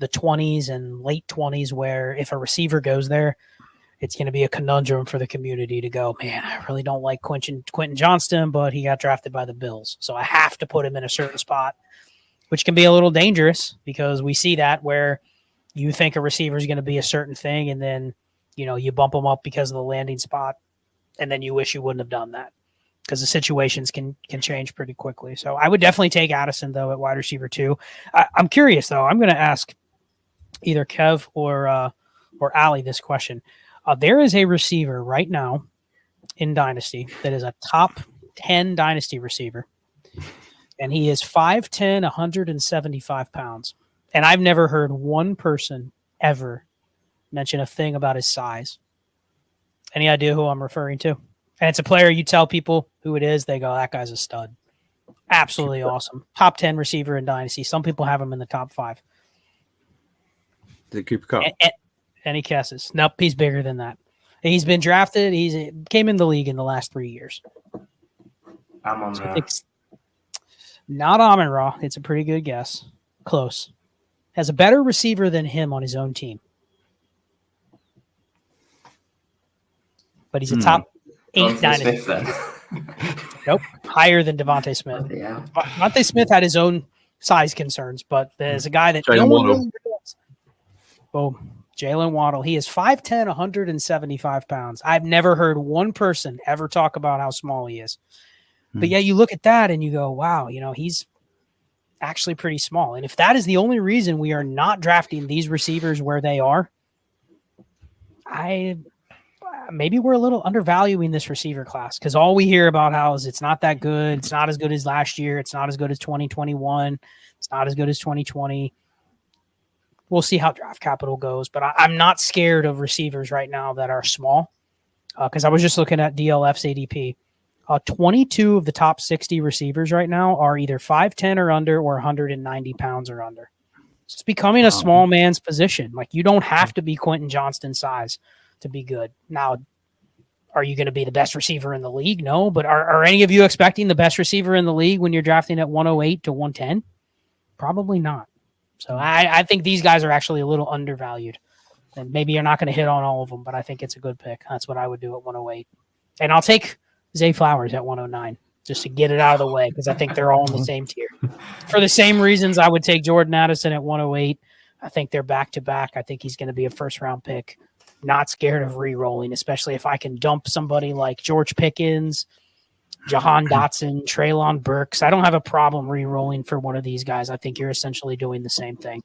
20s and late 20s where if a receiver goes there, it's going to be a conundrum for the community to go, man, I really don't like Quentin Johnston, but he got drafted by the Bills. So I have to put him in a certain spot, which can be a little dangerous because we see that where you think a receiver is going to be a certain thing and then, you bump them up because of the landing spot and then you wish you wouldn't have done that because the situations can change pretty quickly. So I would definitely take Addison, though, at wide receiver too. I'm curious, though. I'm going to ask either Kev or Ali this question. There is a receiver right now in Dynasty that is a top 10 Dynasty receiver, and he is 5'10", 175 pounds. And I've never heard one person ever mention a thing about his size. Any idea who I'm referring to? And it's a player you tell people who it is, they go, that guy's a stud. Absolutely awesome. Top 10 receiver in Dynasty. Some people have him in the top 5. Is it Cooper Kupp? And he guesses. Nope, he's bigger than that. He's been drafted. He came in the league in the last 3 years. I'm on that. Not Amon-Ra. It's a pretty good guess. Close. Has a better receiver than him on his own team. But he's a top 8 Dynasty. Nope. Higher than Devontae Smith. Yeah. Devontae Smith had his own size concerns, but there's a guy that Jalen no one Waddle. really knows. Boom. Jalen Waddle. He is 5'10", 175 pounds. I've never heard one person ever talk about how small he is. But yeah, you look at that and you go, wow, he's actually pretty small. And if that is the only reason we are not drafting these receivers where they are, maybe we're a little undervaluing this receiver class because all we hear about how is it's not that good. It's not as good as last year. It's not as good as 2021. It's not as good as 2020. We'll see how draft capital goes, but I'm not scared of receivers right now that are small because I was just looking at DLF's ADP. 22 of the top 60 receivers right now are either 5'10 or under or 190 pounds or under. So it's becoming a small man's position. Like you don't have to be Quentin Johnston size to be good. Now, are you going to be the best receiver in the league? No, but are any of you expecting the best receiver in the league when you're drafting at 108 to 110? Probably not. So I think these guys are actually a little undervalued. And maybe you're not going to hit on all of them, but I think it's a good pick. That's what I would do at 108. And I'll take Zay Flowers at 109 just to get it out of the way because I think they're all in the same tier. For the same reasons I would take Jordan Addison at 108. I think they're back-to-back. I think he's going to be a first-round pick. Not scared of re-rolling, especially if I can dump somebody like George Pickens, Jahan Dotson, Treylon Burks. I don't have a problem re-rolling for one of these guys. I think you're essentially doing the same thing.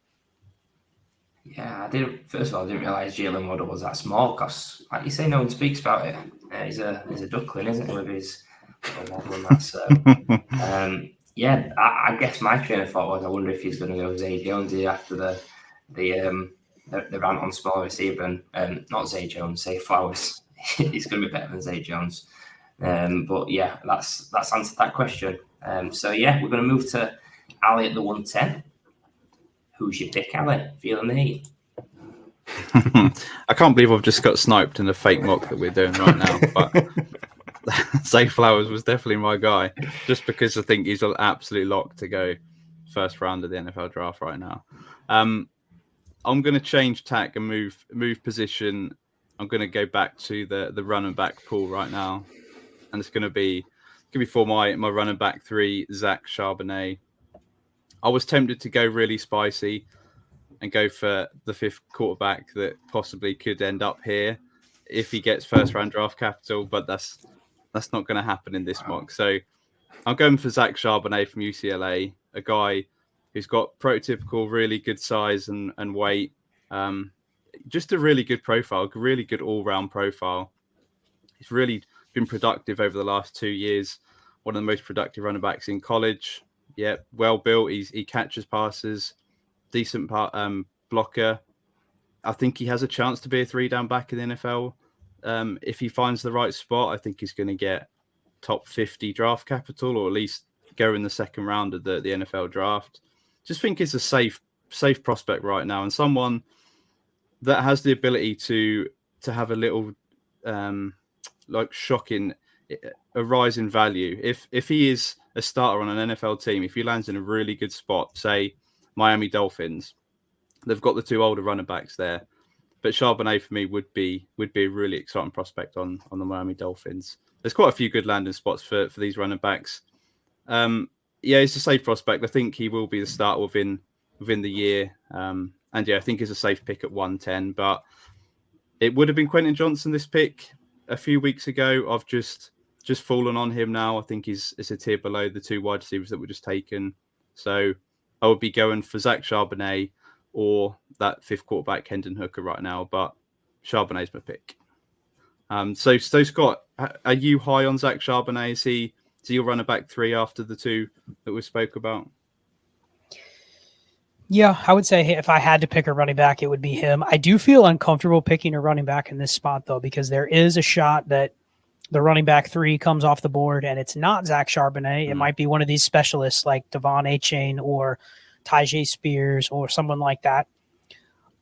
Yeah, I didn't. First of all, I didn't realise Jalen Waddle was that small. Because, like you say, no one speaks about it. He's a duckling, isn't he? With his waddle and that. So, yeah, I guess my train of thought was, I wonder if he's going to go Zay Jones here after the rant on small receiver and not Zay Jones, Zay Flowers. He's going to be better than Zay Jones. But yeah, that's answered that question. So yeah, we're going to move to Ali at the 110. Who's your pick, Ali? Feeling the heat? I can't believe I've just got sniped in the fake mock that we're doing right now. But Zay Flowers was definitely my guy, just because I think he's an absolute lock to go first round of the NFL draft right now. I'm going to change tack and move position. I'm going to go back to the running back pool right now, and it's going to be for my running back 3, Zach Charbonnet. I was tempted to go really spicy and go for the 5th quarterback that possibly could end up here if he gets first round draft capital, but that's not going to happen in this mock. So I'm going for Zach Charbonnet from UCLA, a guy who's got prototypical really good size and weight, just a really good profile, really good all-round profile. He's really been productive over the last 2 years, one of the most productive running backs in college. Yeah, well built. He catches passes, decent blocker. I think he has a chance to be a 3-down back in the NFL. If he finds the right spot, I think he's going to get top 50 draft capital, or at least go in the second round of the NFL draft. Just think it's a safe prospect right now, and someone that has the ability to have a little shocking a rise in value. If he is a starter on an NFL team, if he lands in a really good spot, say Miami Dolphins, they've got the 2 older running backs there. But Charbonnet for me would be a really exciting prospect on the Miami Dolphins. There's quite a few good landing spots for these running backs. Yeah, it's a safe prospect. I think he will be the starter within the year. And yeah, I think it's a safe pick at 110. But it would have been Quentin Johnson this pick a few weeks ago. I've just fallen on him now. I think it's a tier below the 2 wide receivers that were just taken. So I would be going for Zach Charbonnet or that 5th quarterback, Hendon Hooker, right now. But Charbonnet's my pick. So Scott, are you high on Zach Charbonnet? Is he your running back 3 after the 2 that we spoke about? Yeah, I would say if I had to pick a running back, it would be him. I do feel uncomfortable picking a running back in this spot, though, because there is a shot that the running back 3 comes off the board and it's not Zach Charbonnet. It might be one of these specialists like Devon Achane or Tyjae Spears or someone like that.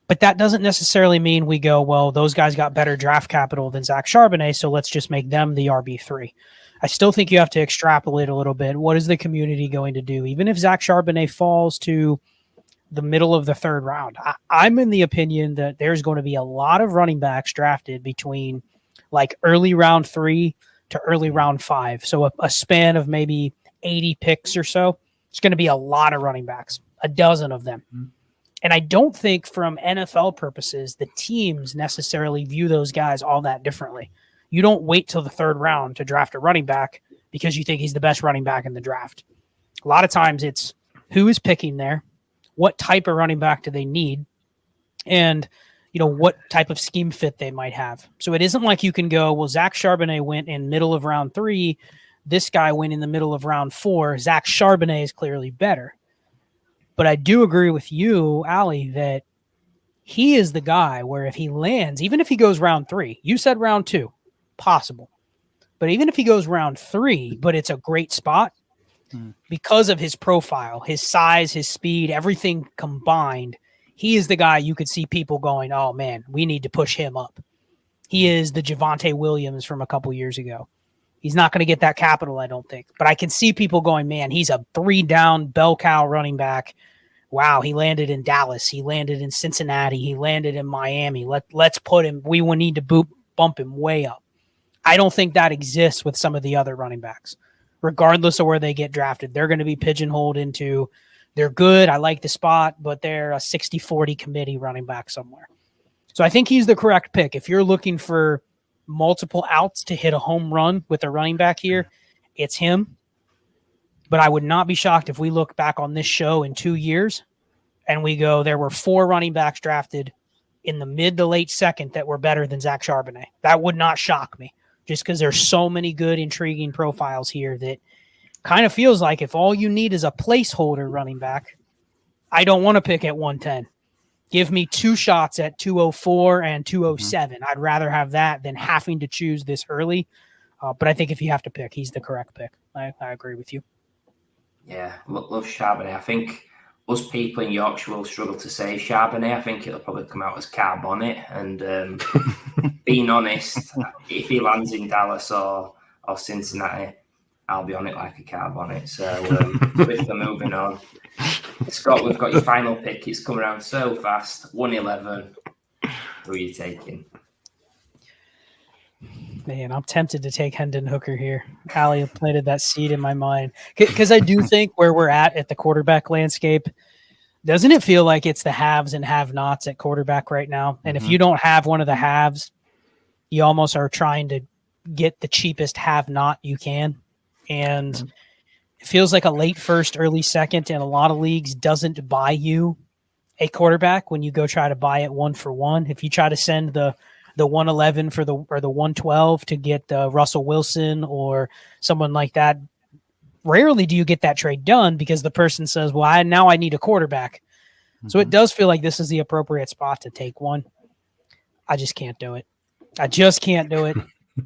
But that doesn't necessarily mean we go, well, those guys got better draft capital than Zach Charbonnet, so let's just make them the RB3. I still think you have to extrapolate a little bit. What is the community going to do? Even if Zach Charbonnet falls to the middle of the 3rd round, I'm in the opinion that there's going to be a lot of running backs drafted between like early round 3 to early round 5. So a span of maybe 80 picks or so. It's going to be a lot of running backs, a dozen of them. Mm-hmm. And I don't think from NFL purposes, the teams necessarily view those guys all that differently. You don't wait till the 3rd round to draft a running back because you think he's the best running back in the draft. A lot of times it's who is picking there, what type of running back do they need, and what type of scheme fit they might have. So it isn't like you can go, well, Zach Charbonnet went in middle of round 3. This guy went in the middle of round 4. Zach Charbonnet is clearly better. But I do agree with you, Ali, that he is the guy where if he lands, even if he goes round 3, you said round 2, possible. But even if he goes round 3, but it's a great spot, because of his profile, his size, his speed, everything combined, he is the guy you could see people going, oh, man, we need to push him up. He is the Javonte Williams from a couple years ago. He's not going to get that capital, I don't think. But I can see people going, man, he's a 3-down bell cow running back. Wow, he landed in Dallas. He landed in Cincinnati. He landed in Miami. Let's put him. We will need to bump him way up. I don't think that exists with some of the other running backs. Regardless of where they get drafted, they're going to be pigeonholed into they're good, I like the spot, but they're a 60-40 committee running back somewhere. So I think he's the correct pick. If you're looking for multiple outs to hit a home run with a running back here, it's him. But I would not be shocked if we look back on this show in 2 years and we go, there were 4 running backs drafted in the mid to late second that were better than Zach Charbonnet. That would not shock me, just because there's so many good, intriguing profiles here that kind of feels like if all you need is a placeholder running back, I don't want to pick at 110. Give me 2 shots at 204 and 207. I'd rather have that than having to choose this early. But I think if you have to pick, he's the correct pick. I agree with you. Yeah, love Charbonnet. I think us people in Yorkshire will struggle to say Charbonnet. I think it'll probably come out as Carbonnet. And being honest, if he lands in Dallas or Cincinnati, I'll be on it like a Carbonnet. So with the moving on. Scott, we've got your final pick. It's come around so fast. 111. Who are you taking? Man, I'm tempted to take Hendon Hooker here. Allie planted that seed in my mind. Because I do think where we're at the quarterback landscape, doesn't it feel like it's the haves and have-nots at quarterback right now? And if you don't have one of the haves, you almost are trying to get the cheapest have-not you can. And it feels like a late first, early second in a lot of leagues doesn't buy you a quarterback when you go try to buy it 1 for 1. If you try to send the 111 or the 112 to get Russell Wilson or someone like that, rarely do you get that trade done because the person says, well, now I need a quarterback. So it does feel like this is the appropriate spot to take one. I just can't do it.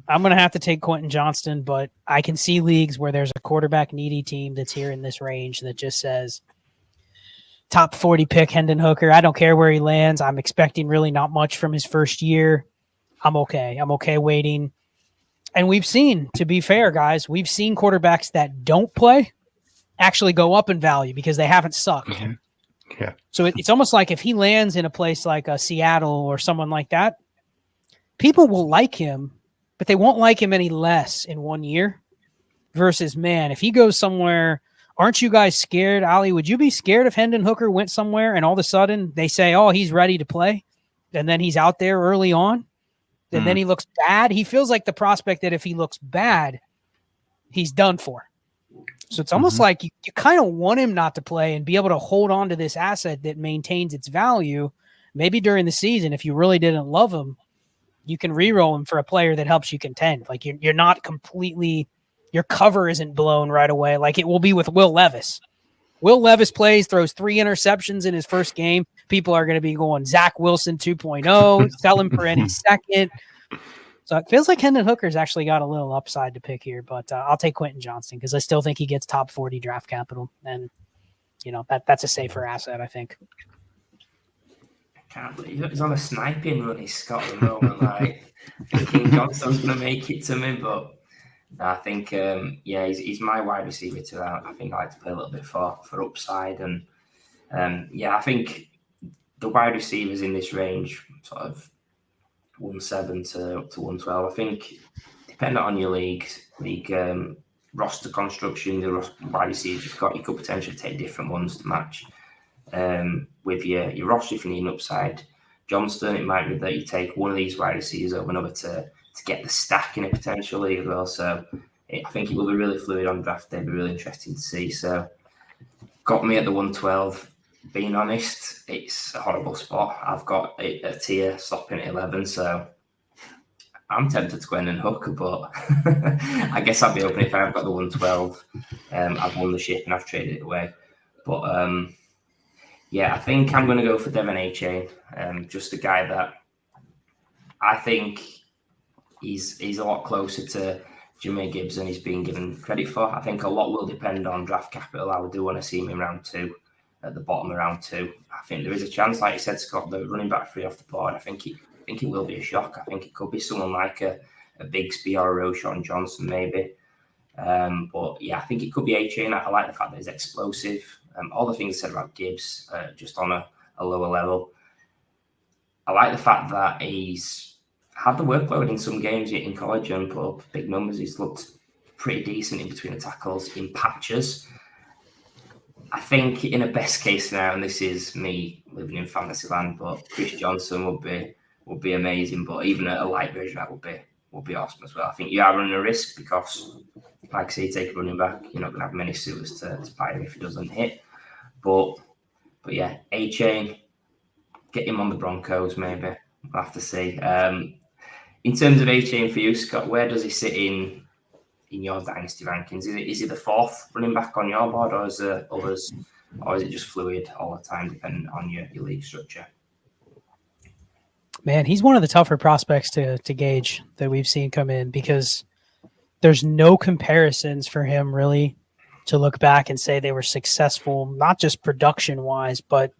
I'm going to have to take Quentin Johnston, but I can see leagues where there's a quarterback needy team that's here in this range that just says top 40 pick Hendon Hooker. I don't care where he lands. I'm expecting really not much from his first year. I'm okay. I'm okay waiting. And we've seen, to be fair, guys, we've seen quarterbacks that don't play actually go up in value because they haven't sucked. Yeah. So it's almost like if he lands in a place like Seattle or someone like that, people will like him, but they won't like him any less in 1 year versus, man, if he goes somewhere, aren't you guys scared? Ali, would you be scared if Hendon Hooker went somewhere and all of a sudden they say, oh, he's ready to play, and then he's out there early on, and then he looks bad? He feels like the prospect that if he looks bad, he's done for. So it's almost like you kind of want him not to play and be able to hold on to this asset that maintains its value. Maybe during the season, if you really didn't love him, you can re-roll him for a player that helps you contend. Like you're not completely, your cover isn't blown right away like it will be with Will Levis. Will Levis plays, throws 3 interceptions in his first game. People are going to be going Zach Wilson 2.0, sell him for any second. So it feels like Hendon Hooker's actually got a little upside to pick here, but I'll take Quentin Johnston because I still think he gets top 40 draft capital. And, that's a safer asset, I think. Can't believe he's on a sniping run. He's Scott at the moment. Like, thinking Johnston's going to make it to me, but I think, he's my wide receiver too. I think I like to play a little bit for upside, and I think the wide receivers in this range, sort of 1.7 to 1.12. I think, depending on your league roster construction, the wide receivers you've got, you could potentially take different ones to match. With your roster, if you need an upside Johnston, it might be that you take one of these wide receivers over another to get the stack in it potentially as well. So I think it will be really fluid on draft day. It'll be really interesting to see. So got me at the 112. Being honest, it's a horrible spot. I've got a tier stopping at 11, so I'm tempted to go in and Hooker, but I guess I'll be open if I've got the 112. I've won the ship and I've traded it away. But I think I'm going to go for Devon A-Chain. Just a guy that I think he's a lot closer to Jahmyr Gibbs than he's been given credit for. I think a lot will depend on draft capital. I do want to see him in round 2, at the bottom of round 2. I think there is a chance, like you said, Scott, the running back 3 off the board. I think it will be a shock. I think it could be someone like a Bigsby or a Roschon Johnson, maybe. I think it could be A-Chain. I like the fact that he's explosive. All the things said about Gibbs, just on a lower level. I like the fact that he's had the workload in some games in college and put up big numbers. He's looked pretty decent in between the tackles in patches. I think in a best case scenario, and this is me living in fantasy land, but Chris Johnson would be amazing. But even a light version of that would be awesome as well. I think you are running a risk because, like I say, you take a running back, you're not going to have many suitors to buy him if he doesn't hit. But But yeah, A-Chain, get him on the Broncos maybe. We'll have to see. In terms of A-Chain for you, Scott, where does he sit in your dynasty rankings? Is he the fourth running back on your board, or is there others, or is it just fluid all the time depending on your league structure? Man, he's one of the tougher prospects to gauge that we've seen come in, because there's no comparisons for him really to look back and say they were successful, not just production-wise, but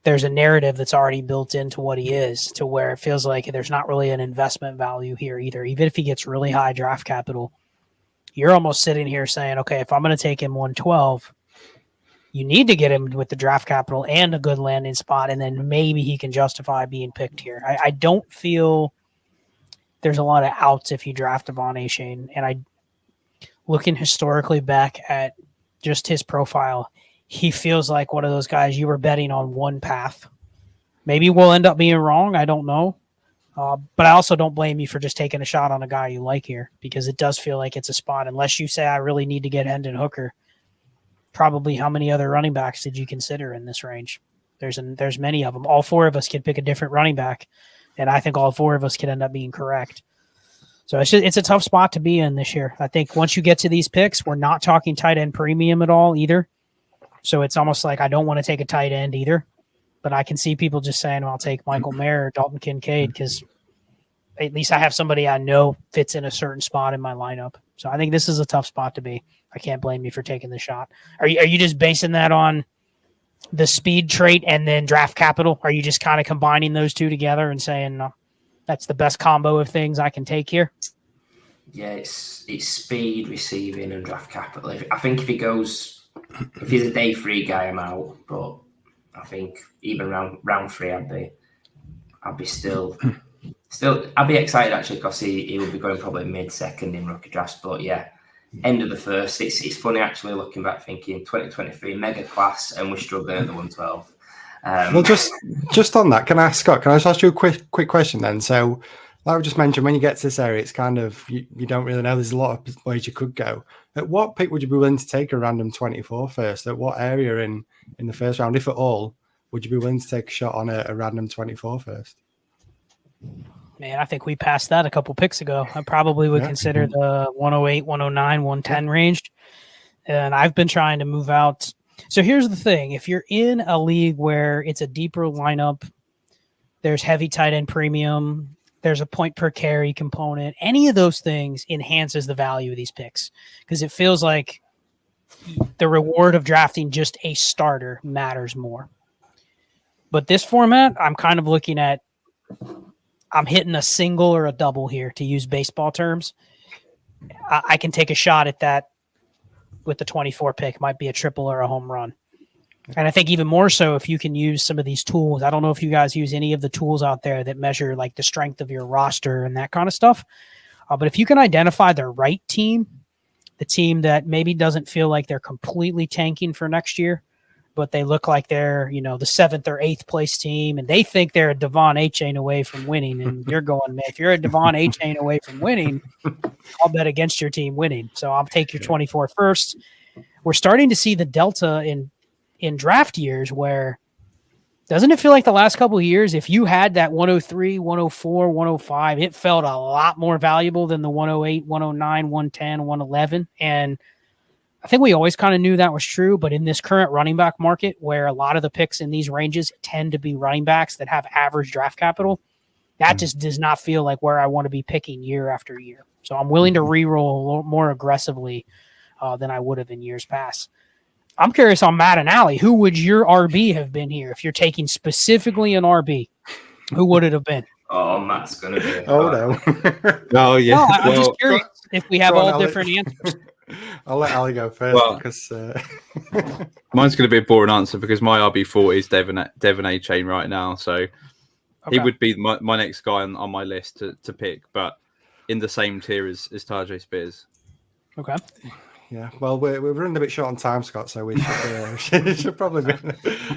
there's a narrative that's already built into what he is, to where it feels like there's not really an investment value here either. Even if he gets really high draft capital, you're almost sitting here saying, okay, if I'm going to take him 112, you need to get him with the draft capital and a good landing spot, and then maybe he can justify being picked here. I don't feel there's a lot of outs if you draft Devon Achane. And looking historically back at just his profile, he feels like one of those guys you were betting on one path. Maybe we'll end up being wrong. I don't know. But I also don't blame you for just taking a shot on a guy you like here, because it does feel like it's a spot. Unless you say, I really need to get Hendon Hooker, probably how many other running backs did you consider in this range? There's many of them. All four of us could pick a different running back, and I think all four of us could end up being correct. So it's a tough spot to be in this year. I think once you get to these picks, we're not talking tight end premium at all either. So it's almost like I don't want to take a tight end either. But I can see people just saying, well, I'll take Michael Mayer or Dalton Kincaid, because at least I have somebody I know fits in a certain spot in my lineup. So I think this is a tough spot to be. I can't blame you for taking the shot. Are you just basing that on the speed trait and then draft capital? Are you just kind of combining those two together and saying that's the best combo of things I can take here? Yeah, it's speed, receiving, and draft capital. I think if he's a day 3 guy, I'm out. But I think even round 3, I'd be still I'd be excited actually, because he would be going probably mid-second in rookie drafts. But yeah, end of the first. It's funny actually looking back, thinking 2023 mega class, and we're struggling at the 112. Well, just on that, can I just ask you a quick question then? So, like we just mentioned, when you get to this area, it's kind of you don't really know. There's a lot of ways you could go. At what pick would you be willing to take a random 24 first? At what area in the first round, if at all, would you be willing to take a shot on a random 24 first? Man, I think we passed that a couple picks ago. I probably would consider the 108, 109, 110 range. And I've been trying to move out. So here's the thing. If you're in a league where it's a deeper lineup, there's heavy tight end premium, there's a point per carry component, any of those things enhances the value of these picks, because it feels like the reward of drafting just a starter matters more. But this format, I'm kind of looking at, I'm hitting a single or a double here, to use baseball terms. I can take a shot at that with the 24 pick. Might be a triple or a home run. And I think even more so if you can use some of these tools. I don't know if you guys use any of the tools out there that measure like the strength of your roster and that kind of stuff. But if you can identify the right team, the team that maybe doesn't feel like they're completely tanking for next year, but they look like they're, the 7th or 8th place team, and they think they're a Devon Achane away from winning. And you're going, man, if you're a Devon Achane away from winning, I'll bet against your team winning. So I'll take your 24 first. We're starting to see the delta in draft years where, doesn't it feel like the last couple of years, if you had that 103, 104, 105, it felt a lot more valuable than the 108, 109, 110, 111. And I think we always kind of knew that was true, but in this current running back market where a lot of the picks in these ranges tend to be running backs that have average draft capital, that just does not feel like where I want to be picking year after year. So I'm willing to reroll a little more aggressively than I would have in years past. I'm curious on Matt and Allie, who would your RB have been here if you're taking specifically an RB? Who would it have been? Oh, Matt's going to be. Oh, no. Oh, yeah. No, I'm just curious if we have all different answers. I'll let Ali go first because mine's going to be a boring answer because my RB4 is Devon Achane right now. So he would be my next guy on my list to pick, but in the same tier as Tajay Spears. Okay. Yeah, well, we're running a bit short on time, Scott, so we should probably be.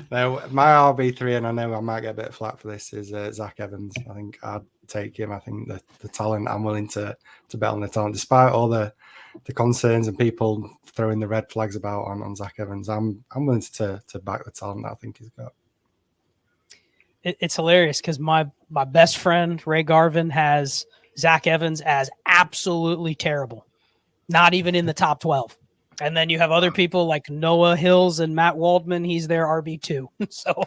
No, my RB3, and I know I might get a bit of flack for this, is Zach Evans. I think I'd take him. I think the talent, I'm willing to bet on the talent, despite all the concerns and people throwing the red flags about on Zach Evans. I'm willing to back the talent that I think he's got. It's hilarious because my best friend Ray Garvin has Zach Evans as absolutely terrible, not even in the top 12. And then you have other people like Noah Hills and Matt Waldman. He's their RB2. So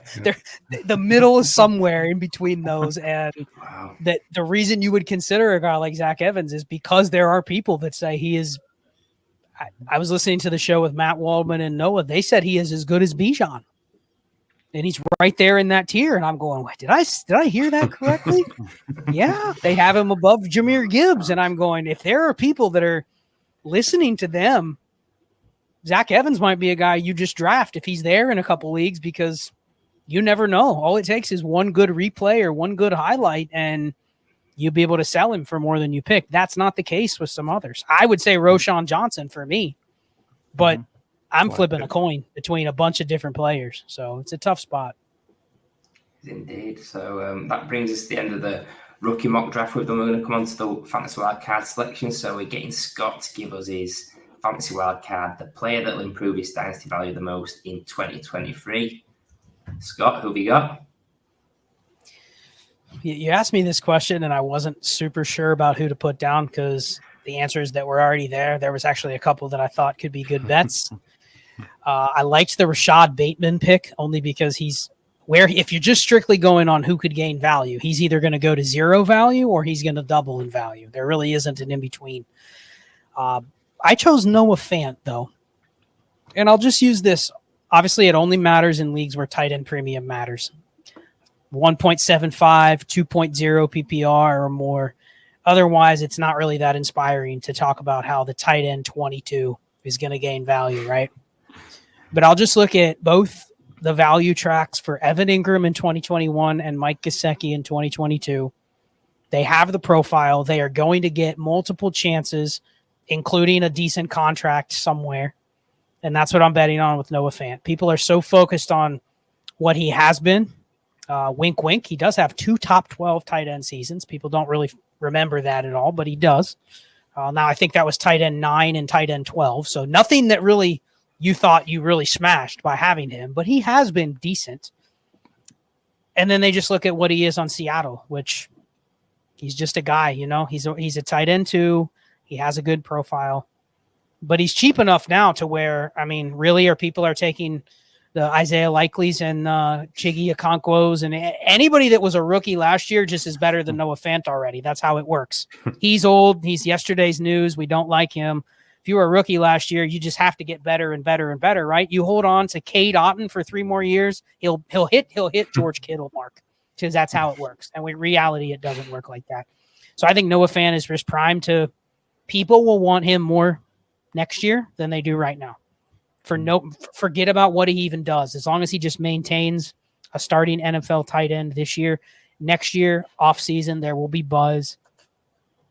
the middle is somewhere in between those. And that the reason you would consider a guy like Zach Evans is because there are people that say he is. I was listening to the show with Matt Waldman and Noah. They said he is as good as Bijan. And he's right there in that tier. And I'm going, wait, did I hear that correctly? Yeah, they have him above Jahmyr Gibbs. And I'm going, if there are people that are listening to them, Zach Evans might be a guy you just draft if he's there in a couple leagues, because you never know. All it takes is one good replay or one good highlight, and you'll be able to sell him for more than you pick. That's not the case with some others. I would say Roshan Johnson for me, but I'm flipping a coin between a bunch of different players. So it's a tough spot. Indeed. So that brings us to the end of the rookie mock draft. We're going to come on to the fantasy wildcard selection. So we're getting Scott to give us his fantasy wildcard, the player that will improve his dynasty value the most in 2023. Scott, who have you got? You asked me this question, and I wasn't super sure about who to put down because the answers that were already there. There was actually a couple that I thought could be good bets. I liked the Rashad Bateman pick only because he's where, if you're just strictly going on who could gain value, he's either going to go to zero value or he's going to double in value. There really isn't an in-between. I chose Noah Fant, though. And I'll just use this. Obviously, it only matters in leagues where tight end premium matters. 1.75, 2.0 PPR or more. Otherwise, it's not really that inspiring to talk about how the tight end 22 is going to gain value, right? But I'll just look at both the value tracks for Evan Ingram in 2021 and Mike Gesicki in 2022. They have the profile. They are going to get multiple chances, including a decent contract somewhere. And that's what I'm betting on with Noah Fant. People are so focused on what he has been. Wink, wink. He does have 2 top 12 tight end seasons. People don't really remember that at all, but he does. Now, I think that was tight end 9 and tight end 12. So nothing that really you thought you really smashed by having him, but he has been decent. And then they just look at what he is on Seattle, which he's just a guy, you know, he's a tight end 2. He has a good profile, but he's cheap enough now to where, I mean, really people are taking the Isaiah Likely's and Chiggy Okonkwo's, and anybody that was a rookie last year just is better than Noah Fant already. That's how it works. He's old. He's yesterday's news. We don't like him. If you were a rookie last year, you just have to get better and better and better, right? You hold on to Cade Otton for 3 more years, he'll hit George Kittle mark, because that's how it works. And in reality, it doesn't work like that. So I think Noah Fant is just primed to. People will want him more next year than they do right now. Forget about what he even does. As long as he just maintains a starting NFL tight end this year, next year, off season, there will be buzz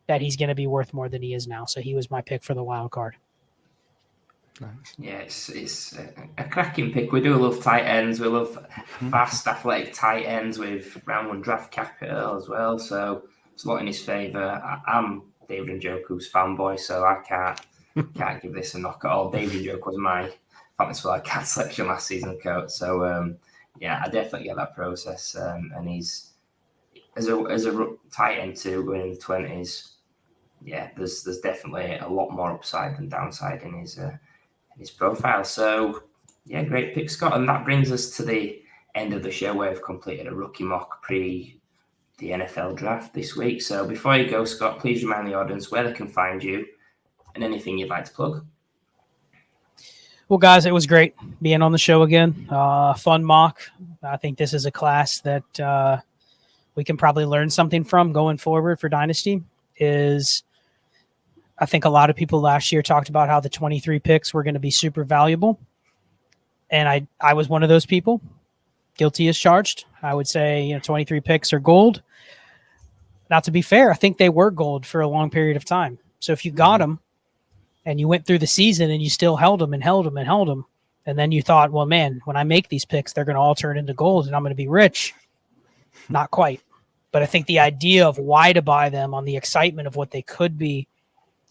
that he's going to be worth more than he is now. So he was my pick for the wild card. Nice. Yeah, it's a cracking pick. We do love tight ends. We love fast, athletic tight ends with round 1 draft capital as well. So it's a lot in his favour. I'm David Njoku's fanboy, so I can't give this a knock at all. David Njoku was my fantasy wildcard selection last season, coach. So yeah, I definitely get that process. And he's as a tight end 2 going in the 20s. Yeah, there's definitely a lot more upside than downside in his profile. So yeah, great pick, Scott. And that brings us to the end of the show where we've completed a rookie mock pre the NFL draft this week. So before you go, Scott, please remind the audience where they can find you and anything you'd like to plug. Well, guys, it was great being on the show again. Fun mock. I think this is a class that we can probably learn something from going forward for Dynasty. I think a lot of people last year talked about how the 23 picks were going to be super valuable. And I was one of those people. Guilty as charged. I would say 23 picks are gold. Now, to be fair, I think they were gold for a long period of time. So if you got them, and you went through the season and you still held them and held them and held them. And then you thought, well, man, when I make these picks, they're going to all turn into gold and I'm going to be rich. Not quite. But I think the idea of why to buy them on the excitement of what they could be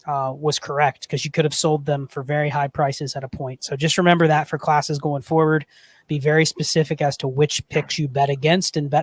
was correct, because you could have sold them for very high prices at a point. So just remember that for classes going forward. Be very specific as to which picks you bet against and bet